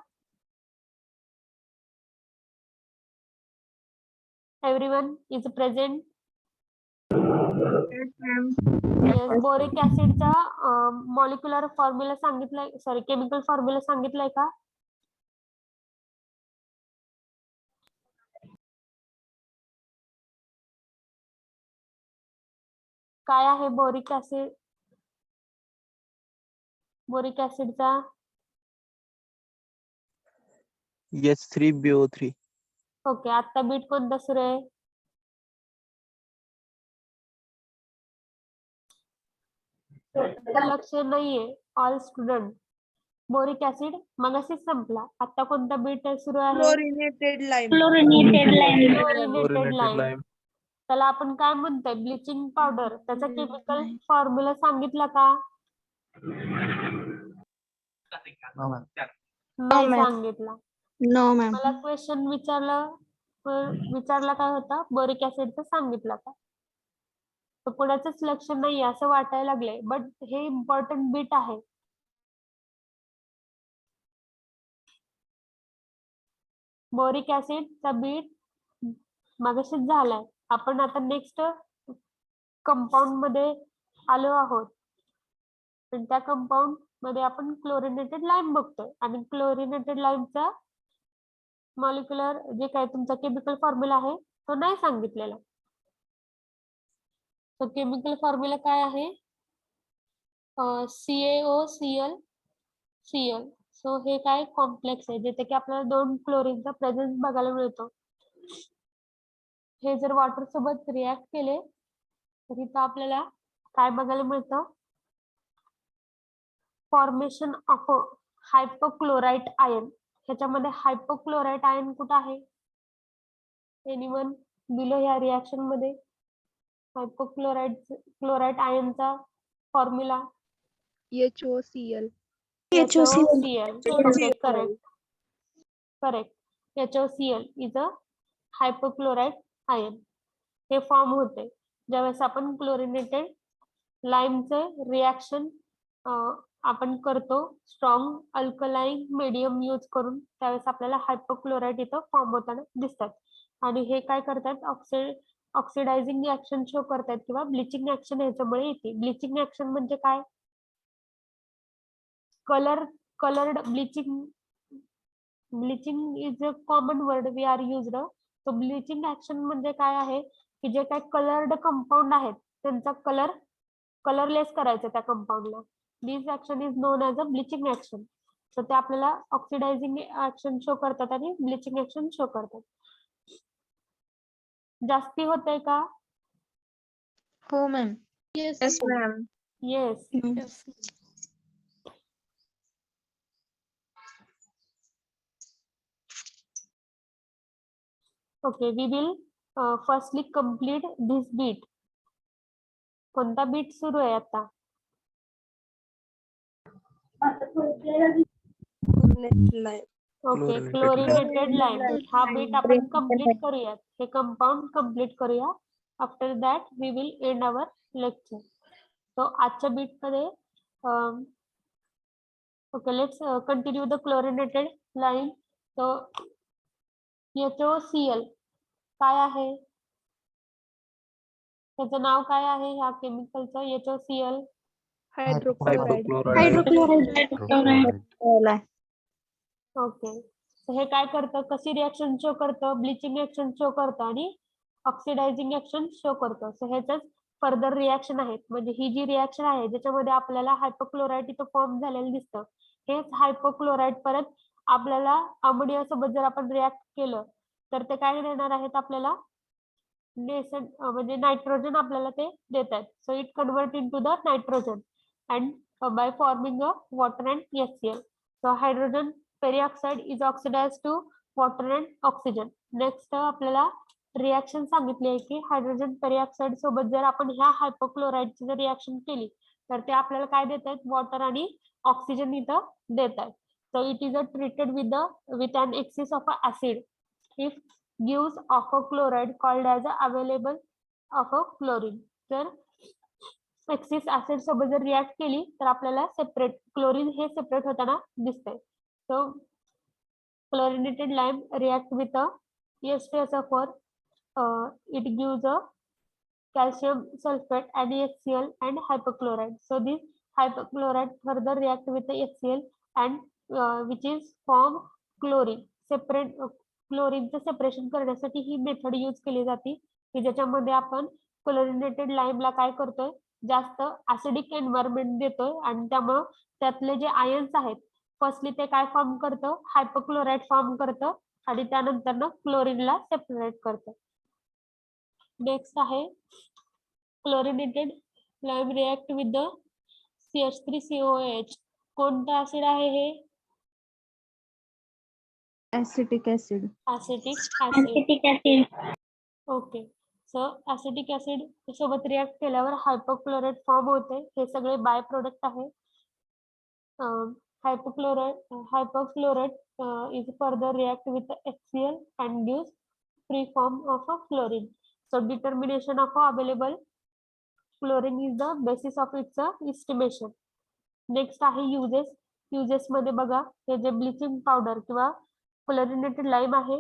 एव्हरीवन इज प्रेझेंट. बोरिक ऍसिडचा मॉलिक्युलर फॉर्म्युला सांगितलाय सॉरी केमिकल फॉर्म्युला सांगितलाय का काय आहे बोरिक ऍसिडचा H3BO3. ओके आता बीट कोणता सुरू आहे लक्ष नाहीये ऑल स्टुडंट बोरिक ऍसिड मगाशीच संपला आता कोणता बीट सुरू आहे Chlorinated lime. क्लोरिनेटेड लाईम त्याला आपण काय म्हणतोय ब्लिचिंग पावडर त्याचा केमिकल फॉर्म्युला सांगितला का No, ma'am. नाही ma'am. सांगितला No, ma'am. मला क्वेश्चन विचारला काय होता बोरिक ऍसिडचं सांगितलं का तर कोणाचंच लक्ष नाही असं वाटायला लागलंय बट हे इम्पॉर्टंट बीट आहे. बोरिक ऍसिडचा बीट मगाशीच झालाय आपण आता नेक्स्ट कंपाऊंड मध्ये आलो आहोत आणि त्या कंपाऊंड मध्ये आपण क्लोरिनेटेड लाईम बघतोय आणि क्लोरिनेटेड लाईमचा मॉलिक्युलर जे काय तुमचा केमिकल फॉर्म्युला आहे तो नाही सांगितलेला. तो केमिकल फॉर्म्युला काय आहे CaOCl. सो हे काय कॉम्प्लेक्स आहे जिथे की आपल्याला 2 क्लोरीनचा प्रेझेन्स बघायला मिळतो. हे जर वॉटर सोबत रिॲक्ट केले तर इथं आपल्याला काय बघायला मिळतं फॉर्मेशन ऑफ हायपोक्लोराइट आयन. ह्याच्यामध्ये हायपोक्लोराइट आयन कुठं आहे एनीवन बिलो ह्या रिॲक्शन मध्ये हायपोक्लोराइट आयनचा formula HOCl. HOCl. Okay, correct. HOCl is a hypochlorite ion. हे फॉर्म होते ज्यावेळेस आपण क्लोरिनेटेड लाईमचे रिॲक्शन आपण करतो स्ट्रॉंग अल्कलाइन मीडियम यूज करून त्यावेळेस आपल्याला हायपोक्लोराइट इथं फॉर्म होताना दिसतात आणि हे काय करतात ऑक्सिडायझिंग ऍक्शन शो करतात किंवा ब्लिचिंग ऍक्शन ह्याच्यामुळे येते. ब्लिचिंग ऍक्शन म्हणजे काय colored bleaching is a common word we are used. so bleaching action म्हणजे काय आहे की जे काय कलर्ड कंपाऊंड आहेत त्यांचा कलरलेस करायचं त्या कंपाऊंडला. This action is known as a bleaching action. तर ते आपल्याला ऑक्सिडायझिंग ऍक्शन शो करतात आणि ब्लिचिंग ऍक्शन शो करतात. जास्ती होतंय का हो ma'am. Yes, ma'am. Yes Okay, we will firstly complete this beat. कोणता बीट सुरू आहे आता Chlorinated lime. Okay Chlorinated chlorinated lime हा बीट आपण कंप्लीट करूयात हे कंपाऊंड कंप्लीट करूया after that we will end our lecture. So आजच्या बीट मध्ये okay let's continue the chlorinated lime. So HOCl काय आहे त्याचं नाव काय आहे ह्या केमिकलचं HOCl Hydrochloride. ओके हे काय करतं कशी रिॲक्शन शो करतं ब्लिचिंग ऍक्शन शो करतं आणि ऑक्सिडायझिंग ऍक्शन शो करतो. सो ह्याच फर्दर रिॲक्शन आहेत. म्हणजे ही जी रिॲक्शन आहे ज्याच्यामध्ये आपल्याला हायपोक्लोराईड इथं फॉर्म झालेलं दिसतं, हेच हायपोक्लोराईड परत आपल्याला अमोनिया सोबत जर आपण रिॲक्ट केलं तर ते काय देणार आहेत आपल्याला, म्हणजे नायट्रोजन आपल्याला ते देत आहेत. So it convert into the nitrogen and by forming a water and HCl. So hydrogen peroxide is oxidized to water and oxygen. Next आपल्याला रिॲक्शन सांगितली आहे की हायड्रोजन पेरिऑक्साइड सोबत जर आपण ह्या हायपोक्लोराईडची जर रिॲक्शन केली तर ते आपल्याला काय देत आहेत, वॉटर आणि ऑक्सिजन इथं देत आहेत. So it is treated with an excess of acid. It gives off a chloride called as available of a chlorine. तर एक्सिस ऍसिड सोबत जर रिॲक्ट केली तर आपल्याला सेपरेट क्लोरीन हे सेपरेट होताना दिसतंय. So chlorinated lime react with H2SO4. It gives a calcium sulfate and HCl and hypochlorite. So this hypochlorite further react with the HCl and which is form chlorine. Separate क्लोरीनचं separation करण्यासाठी ही method use केली जाते की ज्याच्यामध्ये आपण chlorinated लाईमला काय करतोय, जास्त ऍसिडिक एन्व्हायरमेंट देतोय आणि त्यामुळं त्यातले जे आयन्स आहेत फर्स्टली ते काय फॉर्म करतं, हायपोक्लोराईड फॉर्म करतं आणि त्यानंतर ना क्लोरीनला सेपरेट करतं. नेक्स्ट आहे chlorinated lime react with the CH3COOH. कोणतं ऍसिड आहे हे? Acetic acid. Acetic acid. Acetic acid. Okay. So acetic acid सोबत रिॲक्ट केल्यावर हायपोक्लोराईड फॉर्म होते. हे सगळे बाय प्रोडक्ट आहे. Hypochlorite is further react with the HCl and gives free form of a chlorine. So determination of available chlorine is the basis of its estimation. Next आहे uses. Uses मध्ये बघा, हे जे bleaching powder किंवा chlorinated lime आहे,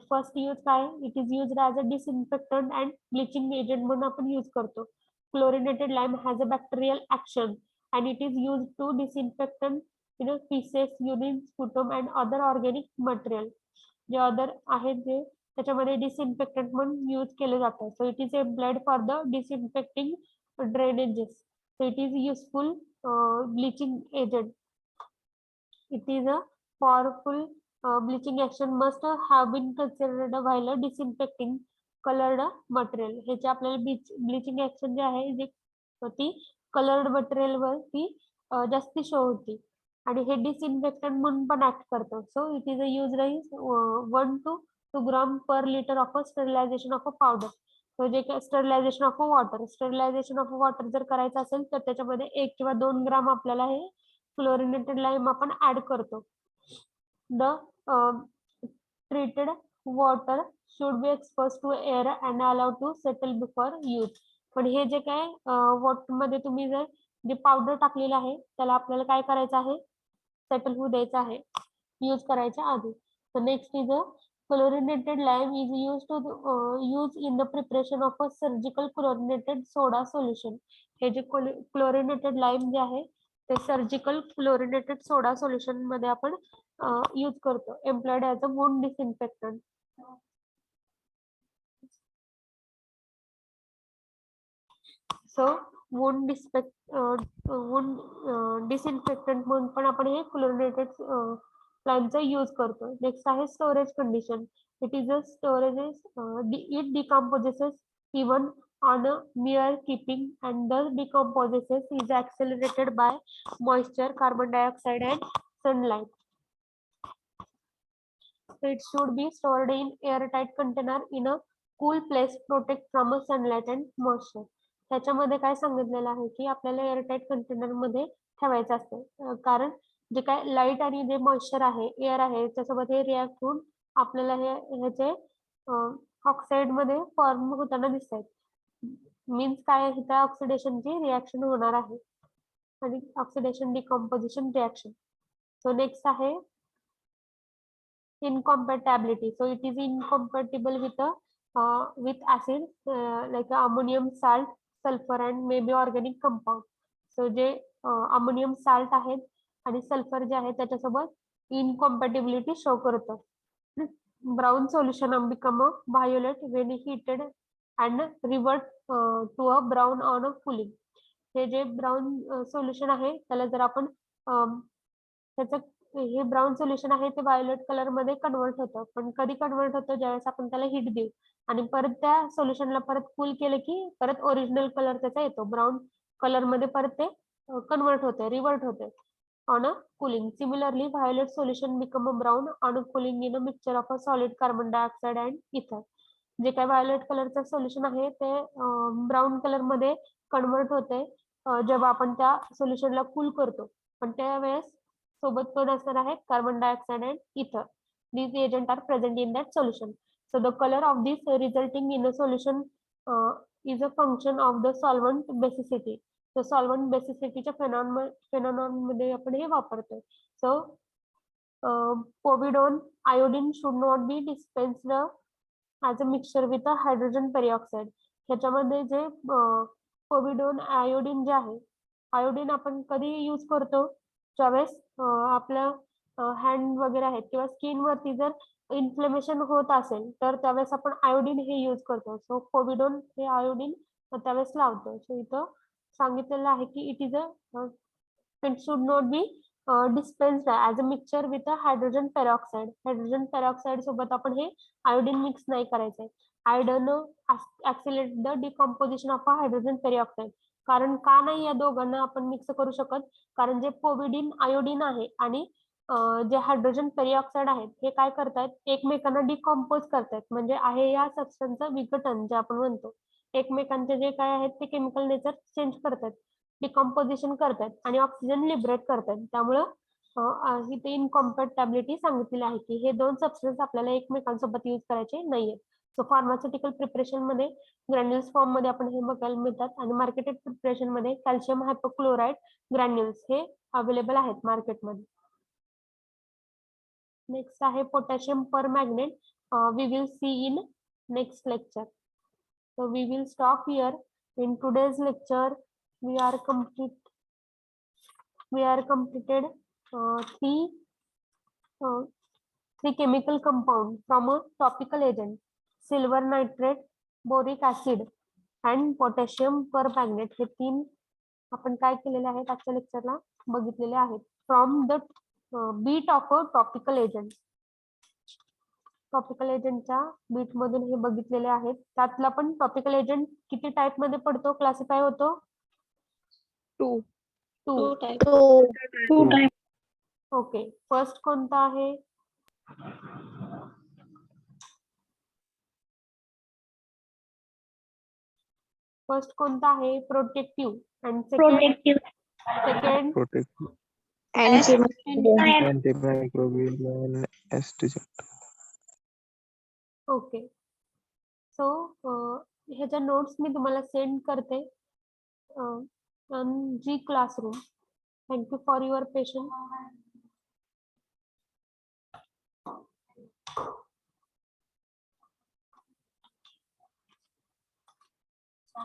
first use काय, it is used as a disinfectant and bleaching agent म्हणून आपण यूज करतो. Chlorinated lime has a bacterial action and it is used to disinfectant feces, urine, sputum and other organic material. जे other आहेत जे त्याच्यामध्ये disinfectant म्हणून use केले जातात. So it is employed for the disinfecting drainages. So it is useful bleaching agent. It is a powerful bleaching action must have been considered while disinfecting colored material. ह्याचे आपल्याला bleaching action जे आहे जे ती coloured material वर ती जास्ती show होती आणि हे डिसइन्फेक्टंट म्हणून पण ऍक्ट करतो. So it is a use 1 to 2 gram per litre of a sterilisation of a powder. तो जे काय sterilisation of a water, sterilisation of a water जर करायचं असेल तर त्याच्यामध्ये 1 किंवा 2 ग्राम आपल्याला हे क्लोरिनेटेड लाईम आपण ऍड करतो. The treated water should be exposed to air and allowed to settle before use. पण हे जे काय वॉटर मध्ये तुम्ही जर जे पावडर टाकलेलं आहे त्याला आपल्याला काय करायचं आहे, सेटल होऊ द्यायचं आहे यूज करायच्या आधी. Next is a chlorinated lime is used to use in the preparation of a surgical chlorinated soda solution. हे जे क्लोरिनेटेड लाईम जे आहे ते सर्जिकल क्लोरिनेटेड सोडा सोल्युशन मध्ये आपण यूज करतो, employed as a wound disinfectant. So wound disinfectant म्हणून पण आपण हे क्लोरिनेटेड लाईमचा यूज करतो. नेक्स्ट आहे storage condition. It is a storage it decomposes even on a mere keeping and thus decomposes is accelerated by moisture, carbon dioxide and sunlight. So it should be stored in airtight container in a cool place, protect from a sunlight and moisture. त्याच्यामध्ये काय सांगितलेलं आहे की आपल्याला airtight container मध्ये ठेवायचं असतं, कारण जे काय लाईट आणि जे मॉइश्चर आहे, एअर आहे, त्याच्यासोबत हे रिॲक्ट होऊन आपल्याला ह्याचे ऑक्साईड मध्ये फॉर्म होताना दिसत आहेत. मीन्स काय, त्या ऑक्सिडेशनची रिॲक्शन होणार आहे आणि oxidation decomposition reaction. So next आहे incompatibility. So it is incompatible with acid like ammonium salt, sulfur and maybe organic compound. So जे अमोनियम साल्ट आहेत आणि सल्फर जे आहे त्याच्यासोबत इनकॉम्पॅटिबिलिटी शो करतं. brown solution become a violet when heated and revert to a brown on a cooling. हे जे brown solution आहे त्याला जर आपण त्याचं हे ब्राऊन सोल्युशन आहे ते व्हायोलेट कलर मध्ये कन्वर्ट होतं. पण कधी कन्वर्ट होतं ज्यावेळेस आपण त्याला हिट देऊ आणि परत त्या सोल्युशनला परत कूल केलं की परत ओरिजिनल कलर त्याचा येतो. ब्राऊन कलर मध्ये परत ते कन्वर्ट होते, रिवर्ट होते on a cooling. Similarly, violet solution become a brown on a cooling in a mixture of a solid carbon dioxide and ether. जे काय व्हायोलेट कलरचं सोल्युशन आहे ते ब्राऊन कलर मध्ये कन्वर्ट होते जेव्हा आपण त्या सोल्युशनला कूल करतो. पण त्यावेळेस सोबत कोण असणार आहे कार्बन डायऑक्साइड अँड इथर. These agents are present in that solution. So the color of this resulting in a solution is a function of the solvent basicity. So solvent basicity च्या phenomenon मध्ये आपण हे वापरतो. So povidone iodine should not be dispensed as a mixture with a hydrogen peroxide. ह्याच्यामध्ये जे povidone iodine जे आहे, iodine आपण कधी यूज करतो ज्यावेळेस आपल्या हँड वगैरे आहेत किंवा स्किन वरती जर इन्फ्लेमेशन होत असेल तर त्यावेळेस आपण आयोडीन हे यूज करतो. सो पोविडोन हे आयोडीन त्यावेळेस लावतो. सो इथं सांगितलेलं आहे की it is it should not be dispensed as a mixture with a hydrogen peroxide. Hydrogen peroxide सोबत आपण हे आयोडीन मिक्स नाही करायचंय. Iodine accelerate the decomposition of a hydrogen peroxide. कारण का नाही या दोघांना आपण मिक्स करू शकत, कारण जे पोविडीन आयोडीन आहे आणि जे हायड्रोजन पेरॉक्साइड आहेत हे काय करतायत एकमेकांना डिकम्पोज करतायत. म्हणजे आहे या सबस्टन्सचं विघटन जे आपण म्हणतो, एकमेकांचे जे काय आहेत ते केमिकल नेचर चेंज करतात, डिकम्पोजिशन करतात आणि ऑक्सिजन लिबरेट करतात. त्यामुळं इथे इनकॉम्पॅटिबिलिटी सांगितलेली आहे की हे दोन सबस्टन्स आपल्याला एकमेकांसोबत यूज करायचे नाहीये. सो फार्मास्युटिकल प्रिपरेशन मध्ये ग्रॅन्युल्स फॉर्म मध्ये आपण हे बघायला मिळतात आणि मार्केटेड प्रिपरेशन मध्ये कॅल्शियम हायपोक्लोराइड ग्रॅन्युल्स हे अवेलेबल आहेत मार्केटमध्ये. नेक्स्ट आहे potassium per magnet. We will see in next lecture. So we will stop here. In today's lecture, we are completed three chemical compound from a topical agent: silver nitrate, boric acid, and potassium permanganate. हे तीन आपण काय केलेले आहेत आजच्या लेक्चरला बघितलेले आहेत. From the beat of a topical agent. Topical एजंटच्या बीट मधून हे बघितलेले आहेत. त्यातला पण टॉपिकल एजंट किती टाइप मध्ये पडतो, क्लासिफाय होतो? 2 2 type. ओके. फर्स्ट कोणता आहे? फर्स्ट कोणता आहे? Protective. And second antimicrobial astringent. Okay. So ह्याच्या नोट्स मी तुम्हाला सेंड करते जी classroom. Thank you for your patience.